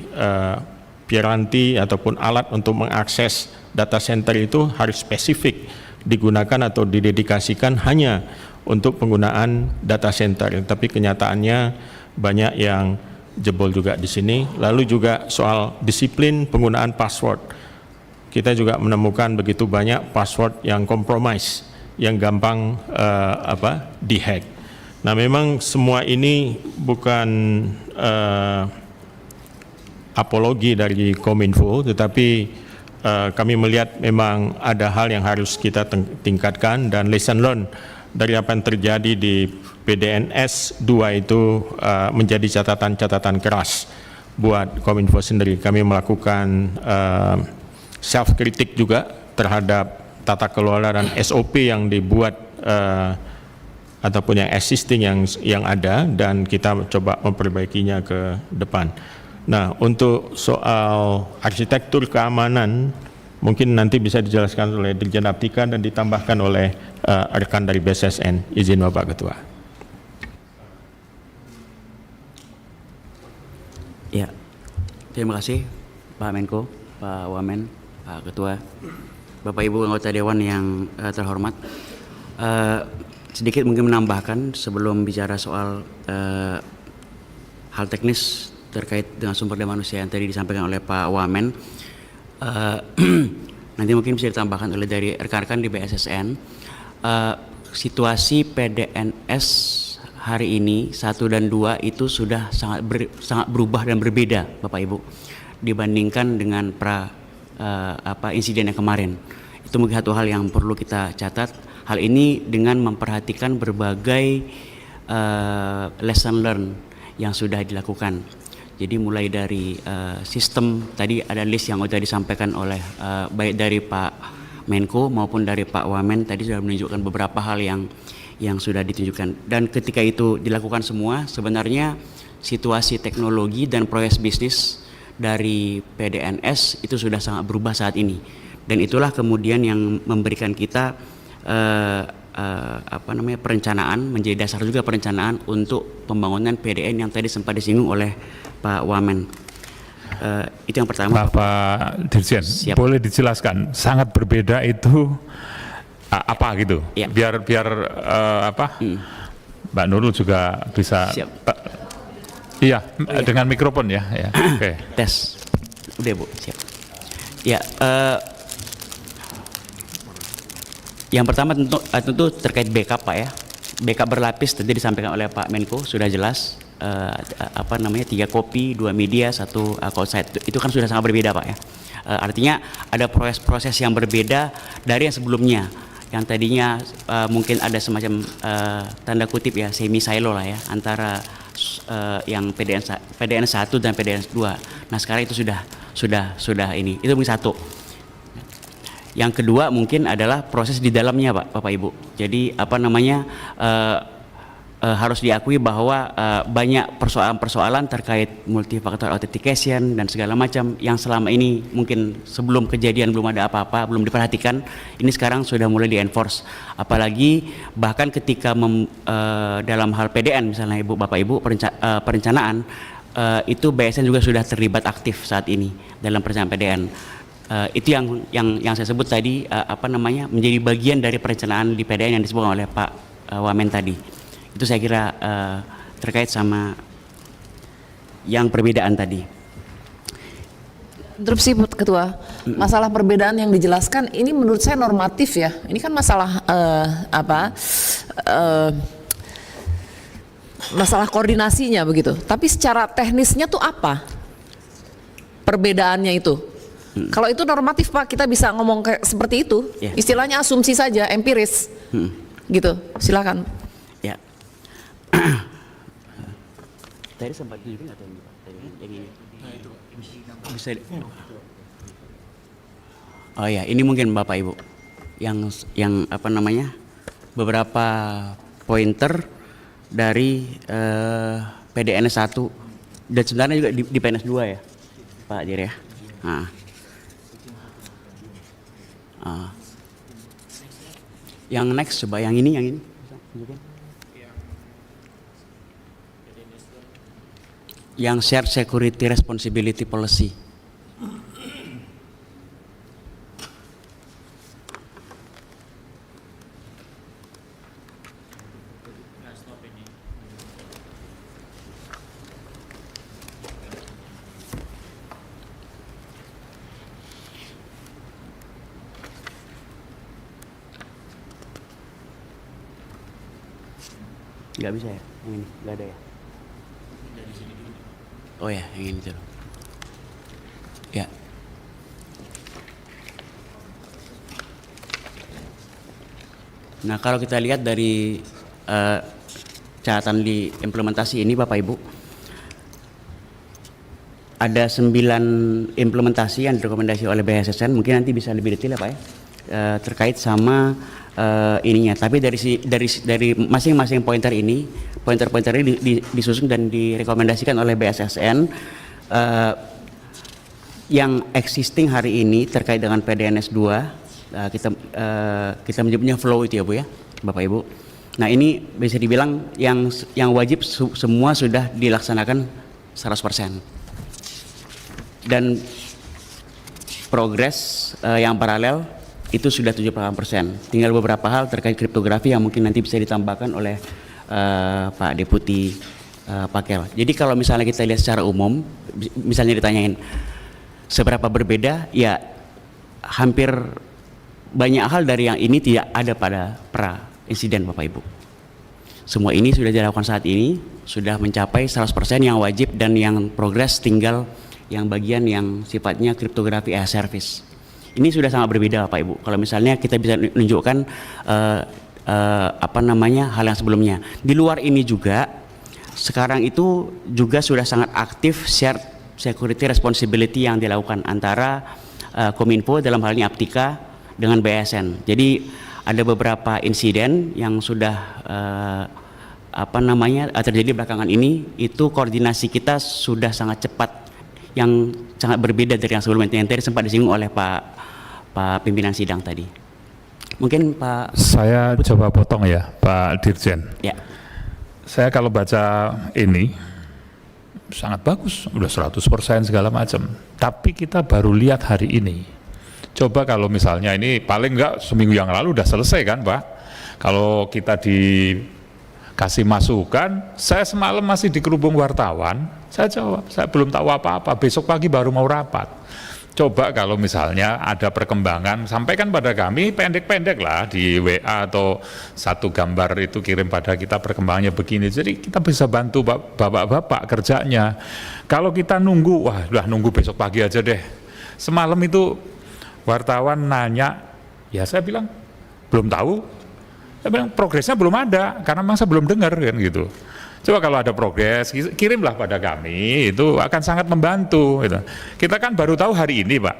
piranti ataupun alat untuk mengakses data center itu harus spesifik digunakan atau didedikasikan hanya untuk penggunaan data center, tapi kenyataannya banyak yang jebol juga di sini. Lalu juga soal disiplin penggunaan password. Kita juga menemukan begitu banyak password yang compromise, yang gampang dihack. Nah, memang semua ini bukan apologi dari Kominfo, tetapi kami melihat memang ada hal yang harus kita tingkatkan, dan lesson learned dari apa yang terjadi di PDNS 2 itu menjadi catatan-catatan keras buat Kominfo sendiri. Kami melakukan self-kritik juga terhadap tata kelola dan SOP yang dibuat ataupun yang existing yang ada, dan kita coba memperbaikinya ke depan. Nah, untuk soal arsitektur keamanan mungkin nanti bisa dijelaskan oleh Dirjen Aptika dan ditambahkan oleh rekan dari BSSN. Izin Bapak Ketua. Ya, terima kasih Pak Menko, Pak Wamen, Pak Ketua, Bapak Ibu anggota Dewan yang terhormat. Sedikit mungkin menambahkan sebelum bicara soal hal teknis terkait dengan sumber daya manusia yang tadi disampaikan oleh Pak Wamen. Nanti mungkin bisa ditambahkan oleh dari rekan-rekan di BSSN. Situasi PDNS hari ini 1 dan 2 itu sudah sangat berubah dan berbeda, Bapak Ibu, dibandingkan dengan insiden yang kemarin. Itu mungkin satu hal yang perlu kita catat. Hal ini dengan memperhatikan berbagai lesson learn yang sudah dilakukan. Jadi mulai dari sistem, tadi ada list yang sudah disampaikan oleh baik dari Pak Menko maupun dari Pak Wamen, tadi sudah menunjukkan beberapa hal yang sudah ditunjukkan. Dan ketika itu dilakukan semua, sebenarnya situasi teknologi dan proses bisnis dari PDNS itu sudah sangat berubah saat ini. Dan itulah kemudian yang memberikan kita perencanaan, menjadi dasar juga perencanaan untuk pembangunan PDN yang tadi sempat disinggung oleh Pak Wamen. Itu yang pertama. Bapak Dirjen, Siap. boleh dijelaskan sangat berbeda itu apa gitu? Ya. Biar Mbak Nurul juga bisa. Siap. Iya, iya. dengan mikrofon ya. Ya. Oke. Tes. Udah Bu, siap. Ya, yang pertama tentu terkait backup Pak ya. Backup berlapis tadi disampaikan oleh Pak Menko sudah jelas. 3 kopi, 2 media, 1 cloud site. Itu kan sudah sangat berbeda Pak ya. Artinya ada proses-proses yang berbeda dari yang sebelumnya. Yang tadinya mungkin ada semacam tanda kutip ya semi silo lah ya antara yang PDN 1 dan PDN 2. Nah, sekarang itu sudah ini. Itu mungkin satu. Yang kedua mungkin adalah proses di dalamnya Bapak Ibu. Jadi harus diakui bahwa banyak persoalan-persoalan terkait multifaktor authentication dan segala macam yang selama ini mungkin sebelum kejadian belum ada apa-apa, belum diperhatikan, ini sekarang sudah mulai di-enforce. Apalagi bahkan ketika dalam hal PDN misalnya Bapak Ibu perencanaan itu BSN juga sudah terlibat aktif saat ini dalam perencanaan PDN. Itu yang saya sebut tadi menjadi bagian dari perencanaan di PDN yang disebutkan oleh Pak Wamen tadi. Itu saya kira terkait sama yang perbedaan tadi. Interupsi Ketua, masalah perbedaan yang dijelaskan ini menurut saya normatif ya. Ini kan masalah masalah koordinasinya begitu. Tapi secara teknisnya tuh apa perbedaannya itu? Kalau itu normatif Pak, kita bisa ngomong kayak seperti itu. Yeah. Istilahnya asumsi saja, empiris, gitu. Silakan. Ya. Tadi sempat tunjukin atau yang ini? Bisa. Oh ya, ini mungkin Bapak Ibu yang beberapa pointer dari PDNS 1 dan sebenarnya juga di PDNS 2 ya, Pak Dir ya. Yang next coba yang ini. Yang shared security responsibility policy. Nggak bisa ya? Yang ini? Nggak ada ya? Oh ya, yang ini dulu. Ya. Nah, kalau kita lihat dari catatan di implementasi ini Bapak Ibu, ada 9 implementasi yang direkomendasi oleh BSSN, mungkin nanti bisa lebih detail ya Pak ya, terkait sama ininya. Tapi dari masing-masing pointer ini disusun dan direkomendasikan oleh BSSN. Yang existing hari ini terkait dengan PDNS 2, kita menyebutnya flow itu ya Bu ya, Bapak Ibu. Nah ini bisa dibilang yang wajib semua sudah dilaksanakan 100%. Dan progres yang paralel itu sudah 78%. Tinggal beberapa hal terkait kriptografi yang mungkin nanti bisa ditambahkan oleh Pak Deputi Pakel. Jadi kalau misalnya kita lihat secara umum, misalnya ditanyain seberapa berbeda, ya hampir banyak hal dari yang ini tidak ada pada pra insiden Bapak Ibu. Semua ini sudah dilakukan saat ini, sudah mencapai 100% yang wajib, dan yang progres tinggal yang bagian yang sifatnya kriptografi as service. Ini sudah sangat berbeda Bapak Ibu. Kalau misalnya kita bisa menunjukkan hal yang sebelumnya. Di luar ini juga sekarang itu juga sudah sangat aktif shared security responsibility yang dilakukan antara Kominfo dalam hal ini Aptika dengan BSN. Jadi ada beberapa insiden yang sudah terjadi belakangan ini, itu koordinasi kita sudah sangat cepat, yang sangat berbeda dari yang sebelumnya yang tadi sempat disinggung oleh Pak pimpinan sidang tadi. Mungkin Pak. Saya coba potong ya Pak Dirjen. Ya. Saya kalau baca ini sangat bagus, udah 100% segala macam. Tapi kita baru lihat hari ini. Coba kalau misalnya ini paling enggak seminggu yang lalu udah selesai kan Pak. Kalau kita dikasih masukan, saya semalam masih dikerubung wartawan, saya jawab, saya belum tahu apa-apa, besok pagi baru mau rapat. Coba kalau misalnya ada perkembangan, sampaikan pada kami pendek-pendek lah di WA atau satu gambar itu kirim pada kita perkembangannya begini. Jadi kita bisa bantu bapak-bapak kerjanya. Kalau kita nunggu, wah udah nunggu besok pagi aja deh. Semalam itu wartawan nanya, ya saya bilang belum tahu. Saya bilang progresnya belum ada, karena memang saya belum dengar kan gitu. Coba kalau ada progres, kirimlah pada kami, itu akan sangat membantu. Gitu. Kita kan baru tahu hari ini Pak,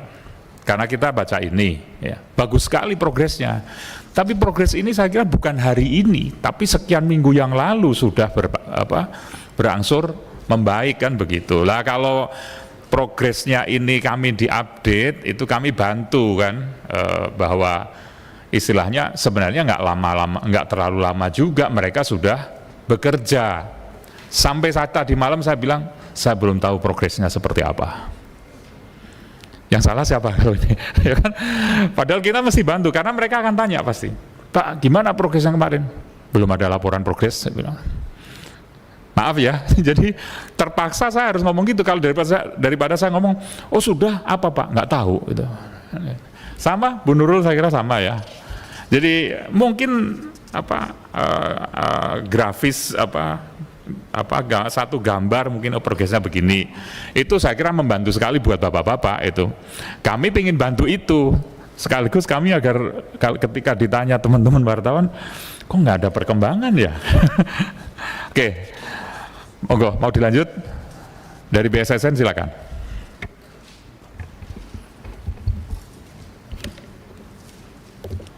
karena kita baca ini. Ya. Bagus sekali progresnya. Tapi progres ini saya kira bukan hari ini, tapi sekian minggu yang lalu sudah berangsur membaik kan begitu. Lah kalau progresnya ini kami diupdate, itu kami bantu kan, bahwa istilahnya sebenarnya nggak terlalu lama juga mereka sudah bekerja. Sampai saat tadi malam saya bilang, saya belum tahu progresnya seperti apa. Yang salah siapa kalau ini? Ya kan? Padahal kita mesti bantu, karena mereka akan tanya pasti, Pak gimana progres yang kemarin? Belum ada laporan progres, saya bilang. Maaf ya, jadi terpaksa saya harus ngomong gitu. Kalau daripada saya ngomong, oh sudah apa Pak? Nggak tahu. Gitu. Sama, Bu Nurul saya kira sama ya. Jadi mungkin grafis satu gambar mungkin progresnya begini, itu saya kira membantu sekali buat bapak-bapak itu. Kami ingin bantu itu, sekaligus kami agar ketika ditanya teman-teman wartawan, kok nggak ada perkembangan ya? Oke, monggo mau dilanjut dari BSSN silakan.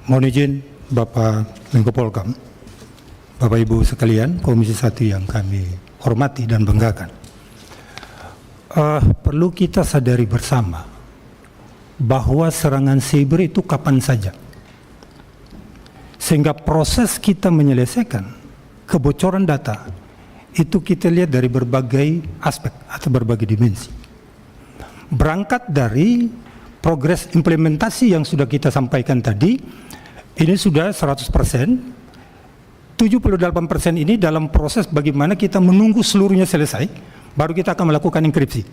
Mohon izin Bapak Menko Polkam, Bapak Ibu sekalian, Komisi 1 yang kami hormati dan banggakan. Perlu kita sadari bersama bahwa serangan siber itu kapan saja. Sehingga proses kita menyelesaikan kebocoran data itu kita lihat dari berbagai aspek atau berbagai dimensi. Berangkat dari progres implementasi yang sudah kita sampaikan tadi, ini sudah 100%, 78% ini dalam proses bagaimana kita menunggu seluruhnya selesai, baru kita akan melakukan enkripsi.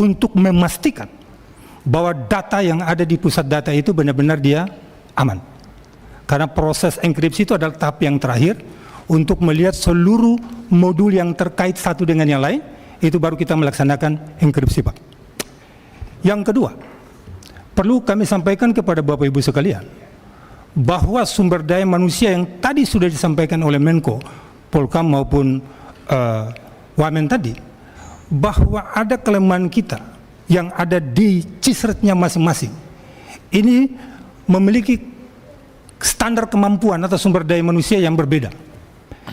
Untuk memastikan bahwa data yang ada di pusat data itu benar-benar dia aman. Karena proses enkripsi itu adalah tahap yang terakhir untuk melihat seluruh modul yang terkait satu dengan yang lain, itu baru kita melaksanakan enkripsi Pak. Yang kedua, perlu kami sampaikan kepada Bapak Ibu sekalian, bahwa sumber daya manusia yang tadi sudah disampaikan oleh Menko Polkam maupun Wamen tadi, bahwa ada kelemahan kita yang ada di cisretnya masing-masing. Ini memiliki standar kemampuan atau sumber daya manusia yang berbeda.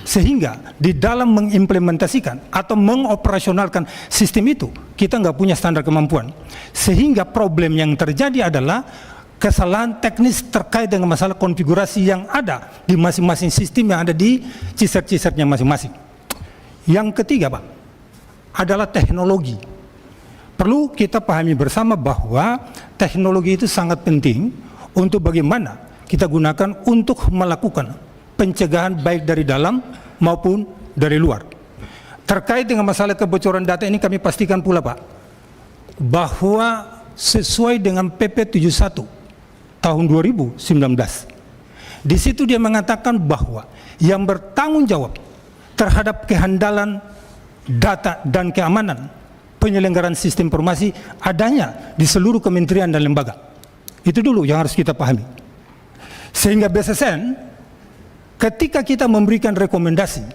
Sehingga di dalam mengimplementasikan atau mengoperasionalkan sistem itu, kita nggak punya standar kemampuan. Sehingga problem yang terjadi adalah kesalahan teknis terkait dengan masalah konfigurasi yang ada di masing-masing sistem yang ada di chipset-chipsetnya masing-masing. Yang ketiga, Pak, adalah teknologi. Perlu kita pahami bersama bahwa teknologi itu sangat penting untuk bagaimana kita gunakan untuk melakukan pencegahan baik dari dalam maupun dari luar. Terkait dengan masalah kebocoran data ini kami pastikan pula, Pak, bahwa sesuai dengan PP 71 tahun 2019, di situ dia mengatakan bahwa yang bertanggung jawab terhadap kehandalan data dan keamanan penyelenggaraan sistem informasi adanya di seluruh kementerian dan lembaga. Itu dulu yang harus kita pahami. Sehingga BSSN ketika kita memberikan rekomendasi,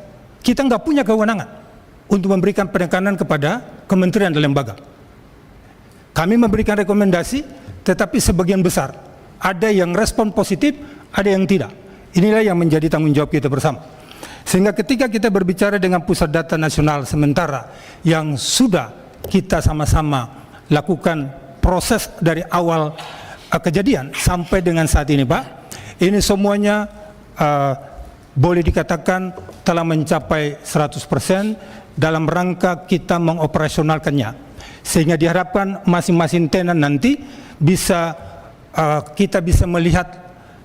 kita nggak punya kewenangan untuk memberikan penekanan kepada kementerian dan lembaga. Kami memberikan rekomendasi, tetapi sebagian besar ada yang respon positif, ada yang tidak. Inilah yang menjadi tanggung jawab kita bersama. Sehingga ketika kita berbicara dengan Pusat Data Nasional sementara yang sudah kita sama-sama lakukan proses dari awal kejadian sampai dengan saat ini, Pak, ini semuanya boleh dikatakan telah mencapai 100% dalam rangka kita mengoperasionalkannya. Sehingga diharapkan masing-masing tenan nanti bisa kita bisa melihat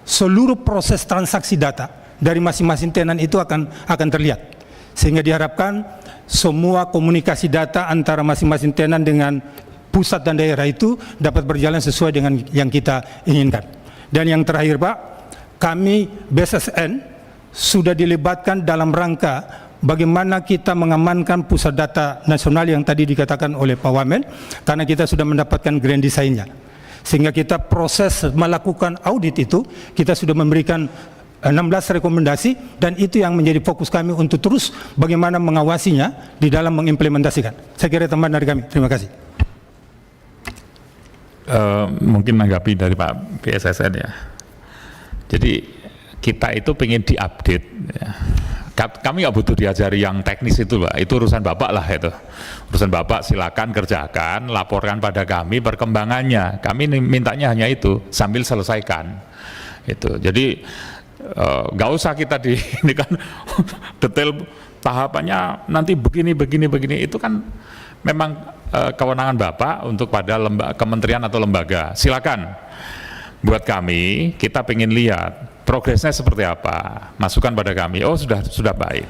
seluruh proses transaksi data dari masing-masing tenan itu akan terlihat. Sehingga diharapkan semua komunikasi data antara masing-masing tenan dengan pusat dan daerah itu dapat berjalan sesuai dengan yang kita inginkan. Dan yang terakhir, Pak, kami BSSN sudah dilibatkan dalam rangka bagaimana kita mengamankan pusat data nasional yang tadi dikatakan oleh Pak Wamen, karena kita sudah mendapatkan grand design-nya. Sehingga kita proses melakukan audit itu, kita sudah memberikan 16 rekomendasi, dan itu yang menjadi fokus kami untuk terus bagaimana mengawasinya di dalam mengimplementasikan. Saya kira teman dari kami. Terima kasih. Mungkin menanggapi dari Pak BSSN ya. Jadi kita itu pengen diupdate ya. Kami nggak butuh diajari yang teknis itu, Pak. Itu urusan Bapak lah itu. Urusan Bapak, silakan kerjakan, laporkan pada kami perkembangannya. Kami mintanya hanya itu, sambil selesaikan. Itu. Jadi nggak usah kita ini kan detail tahapannya nanti begini. Itu kan memang kewenangan Bapak untuk pada kementerian atau lembaga. Silakan. Buat kami, kita pengen lihat progresnya seperti apa, masukan pada kami. Oh, sudah baik,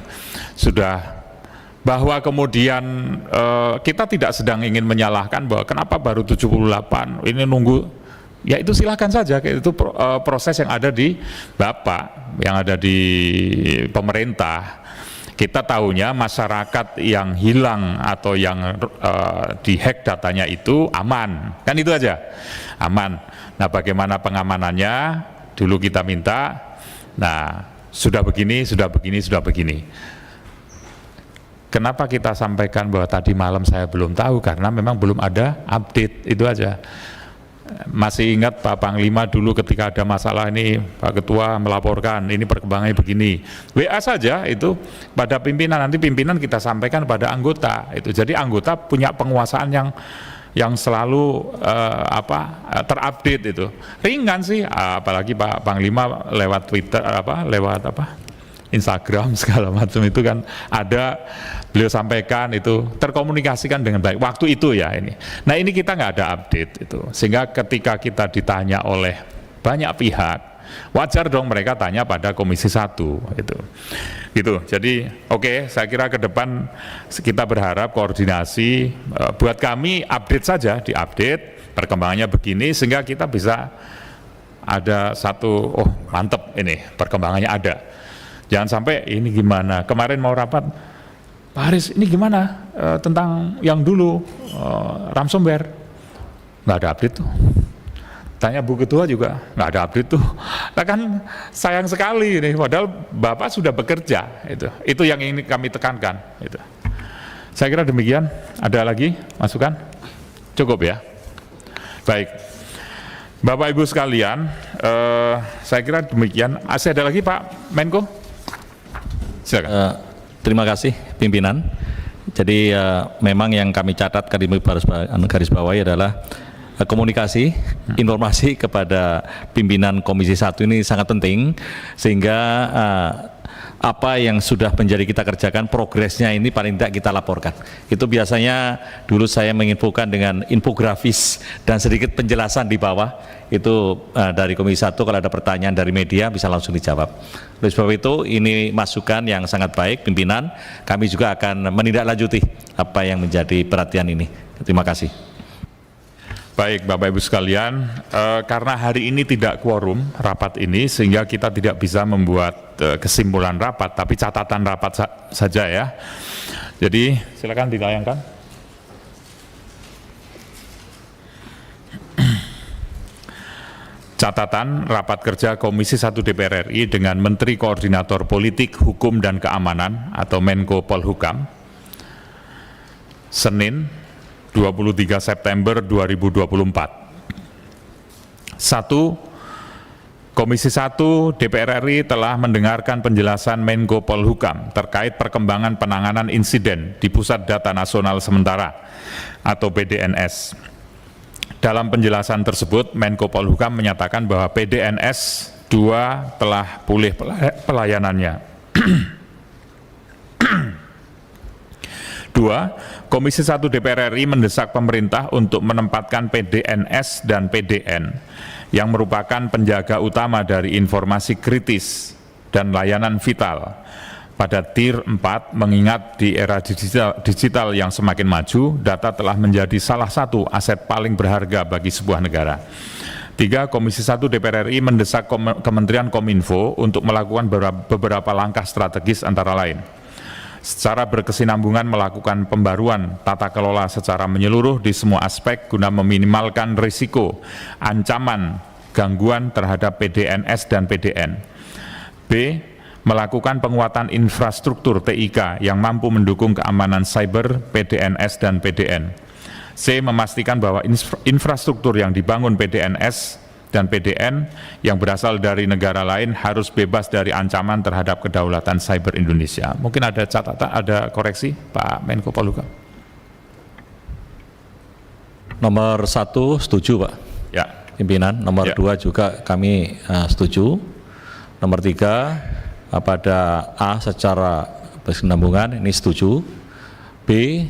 sudah. Bahwa kemudian kita tidak sedang ingin menyalahkan bahwa kenapa baru 78, ini nunggu. Ya itu silakan saja, itu proses yang ada di Bapak, yang ada di pemerintah. Kita tahunya masyarakat yang hilang atau yang dihack datanya itu aman, kan itu aja, aman. Nah, bagaimana pengamanannya? Dulu kita minta, nah sudah begini. Kenapa kita sampaikan bahwa tadi malam saya belum tahu? Karena memang belum ada update, itu aja. Masih ingat Pak Panglima dulu ketika ada masalah ini, Pak Ketua melaporkan, ini perkembangannya begini. WA saja itu pada pimpinan, nanti pimpinan kita sampaikan pada anggota. Itu jadi anggota punya penguasaan yang selalu terupdate itu. Ringan sih, apalagi Pak Panglima lewat Twitter lewat Instagram segala macam itu kan ada, beliau sampaikan itu terkomunikasikan dengan baik waktu itu ya ini. Nah ini kita nggak ada update itu, sehingga ketika kita ditanya oleh banyak pihak, wajar dong mereka tanya pada Komisi 1 itu. Gitu. Jadi oke, saya kira ke depan kita berharap koordinasi buat kami update saja, diupdate perkembangannya begini sehingga kita bisa ada satu, oh mantep ini perkembangannya ada. Jangan sampai ini gimana, kemarin mau rapat Pak Haris ini gimana tentang yang dulu ransomware, nggak ada update tuh. Tanya Bu Ketua juga nggak ada update tuh. Nah kan sayang sekali nih, padahal Bapak sudah bekerja. Itu yang ingin kami tekankan. Itu. Saya kira demikian. Ada lagi masukan? Cukup ya. Baik, Bapak Ibu sekalian, Saya kira demikian. Masih ada lagi Pak Menko? Silakan. Terima kasih pimpinan. Jadi memang yang kami catat garis bawahi adalah komunikasi, informasi kepada pimpinan Komisi 1 ini sangat penting, sehingga apa yang sudah menjadi kita kerjakan, progresnya ini paling tidak kita laporkan. Itu biasanya dulu saya menginfokan dengan infografis dan sedikit penjelasan di bawah, itu dari Komisi 1 kalau ada pertanyaan dari media bisa langsung dijawab. Oleh sebab itu ini masukan yang sangat baik pimpinan, kami juga akan menindaklanjuti apa yang menjadi perhatian ini. Terima kasih. Baik Bapak Ibu sekalian, karena hari ini tidak quorum rapat ini sehingga kita tidak bisa membuat kesimpulan rapat, tapi catatan rapat saja ya. Jadi silakan ditayangkan. Catatan rapat kerja Komisi 1 DPR RI dengan Menteri Koordinator Politik, Hukum dan Keamanan atau Menko Polhukam, Senin 23 September 2024. 1. Komisi 1 DPR RI telah mendengarkan penjelasan Menko Polhukam terkait perkembangan penanganan insiden di Pusat Data Nasional Sementara atau PDNS. Dalam penjelasan tersebut, Menko Polhukam menyatakan bahwa PDNS 2 telah pulih pelayanannya. 2. Komisi 1 DPR RI mendesak pemerintah untuk menempatkan PDNS dan PDN yang merupakan penjaga utama dari informasi kritis dan layanan vital pada Tier 4, mengingat di era digital yang semakin maju, data telah menjadi salah satu aset paling berharga bagi sebuah negara. 3. Komisi 1 DPR RI mendesak Kementerian Kominfo untuk melakukan beberapa langkah strategis antara lain: secara berkesinambungan melakukan pembaruan tata kelola secara menyeluruh di semua aspek guna meminimalkan risiko ancaman gangguan terhadap PDNS dan PDN. B. Melakukan penguatan infrastruktur TIK yang mampu mendukung keamanan cyber PDNS dan PDN. C. Memastikan bahwa infrastruktur yang dibangun PDNS dan PDN yang berasal dari negara lain harus bebas dari ancaman terhadap kedaulatan cyber Indonesia. Mungkin ada catatan, ada koreksi Pak Menko Polhukam? Nomor 1 setuju Pak. Ya. Pimpinan. Nomor 2 juga kami setuju. Nomor 3 pada A secara berkesinambungan ini setuju. B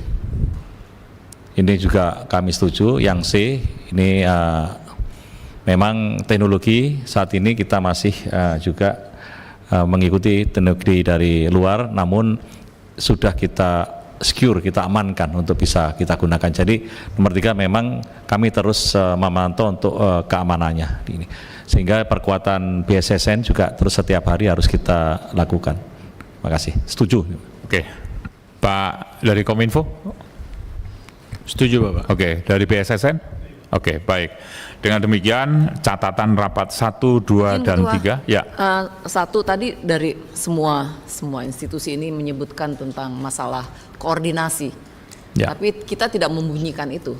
ini juga kami setuju. Yang C ini memang teknologi saat ini kita masih juga mengikuti teknologi dari luar, namun sudah kita secure, kita amankan untuk bisa kita gunakan. Jadi nomor 3 memang kami terus memantau untuk keamanannya ini, sehingga perkuatan BSSN juga terus setiap hari harus kita lakukan. Terima kasih. Setuju. Oke. Pak dari Kominfo? Setuju Bapak. Oke. Dari BSSN? Oke, baik. Dengan demikian catatan rapat 1, 2, dan 3. Ya. Satu tadi dari semua institusi ini menyebutkan tentang masalah koordinasi. Ya. Tapi kita tidak membunyikan itu.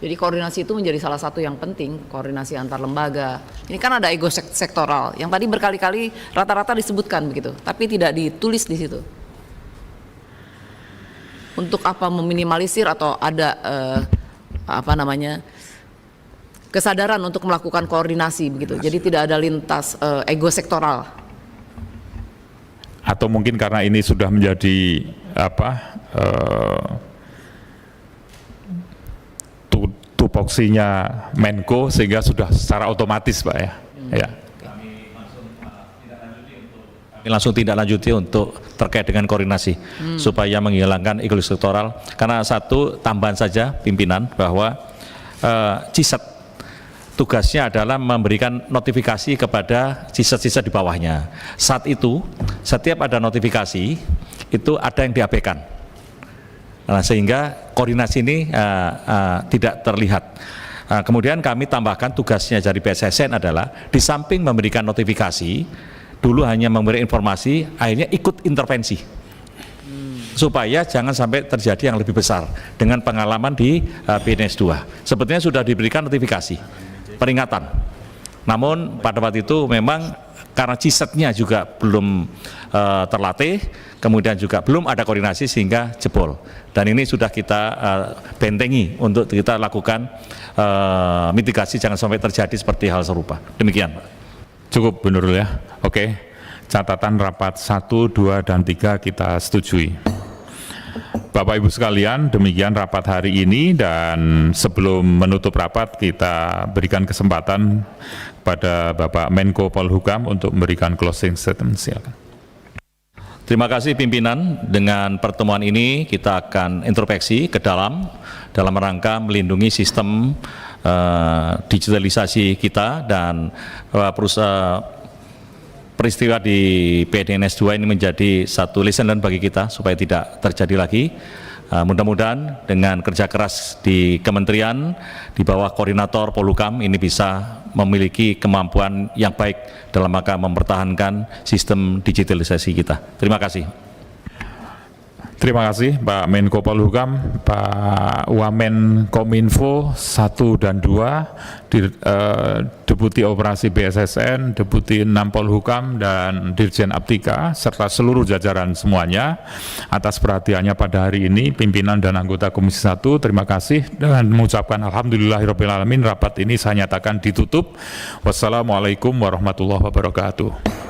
Jadi koordinasi itu menjadi salah satu yang penting, koordinasi antar lembaga. Ini kan ada ego sektoral yang tadi berkali-kali rata-rata disebutkan begitu, tapi tidak ditulis di situ. Untuk apa meminimalisir atau ada kesadaran untuk melakukan koordinasi begitu. Jadi tidak ada lintas ego sektoral. Atau mungkin karena ini sudah menjadi tupoksinya Menko sehingga sudah secara otomatis Pak ya. Ya. Kami langsung tidak lanjuti untuk terkait dengan koordinasi supaya menghilangkan ego sektoral. Karena satu tambahan saja pimpinan bahwa CISET tugasnya adalah memberikan notifikasi kepada CISET-CISET di bawahnya. Saat itu setiap ada notifikasi itu ada yang diabaikan. Nah, sehingga koordinasi ini tidak terlihat. Kemudian kami tambahkan tugasnya dari BSSN adalah di samping memberikan notifikasi, dulu hanya memberi informasi, akhirnya ikut intervensi. Supaya jangan sampai terjadi yang lebih besar dengan pengalaman di PDNS 2. Sebetulnya sudah diberikan notifikasi, peringatan. Namun pada waktu itu memang karena cisetnya juga belum terlatih, kemudian juga belum ada koordinasi sehingga jebol. Dan ini sudah kita bentengi untuk kita lakukan mitigasi jangan sampai terjadi seperti hal serupa. Demikian, Pak. Cukup, Bu Nurul ya. Oke, catatan rapat 1, 2, dan 3 kita setujui. Bapak Ibu sekalian, demikian rapat hari ini, dan sebelum menutup rapat kita berikan kesempatan pada Bapak Menko Polhukam untuk memberikan closing statement. Silakan. Terima kasih pimpinan. Dengan pertemuan ini kita akan introspeksi ke dalam rangka melindungi sistem digitalisasi kita, dan peristiwa di PDNS 2 ini menjadi satu lesson learned bagi kita supaya tidak terjadi lagi. Mudah-mudahan dengan kerja keras di kementerian di bawah koordinator Polhukam ini bisa memiliki kemampuan yang baik dalam rangka mempertahankan sistem digitalisasi kita. Terima kasih. Terima kasih Pak Menko Polhukam, Pak Wamen Kominfo 1 dan 2, Deputi Operasi BSSN, Deputi 6 Polhukam, dan Dirjen Aptika, serta seluruh jajaran semuanya atas perhatiannya pada hari ini. Pimpinan dan anggota Komisi 1, terima kasih, dan mengucapkan alhamdulillahirrabbilalamin, rapat ini saya nyatakan ditutup. Wassalamualaikum warahmatullahi wabarakatuh.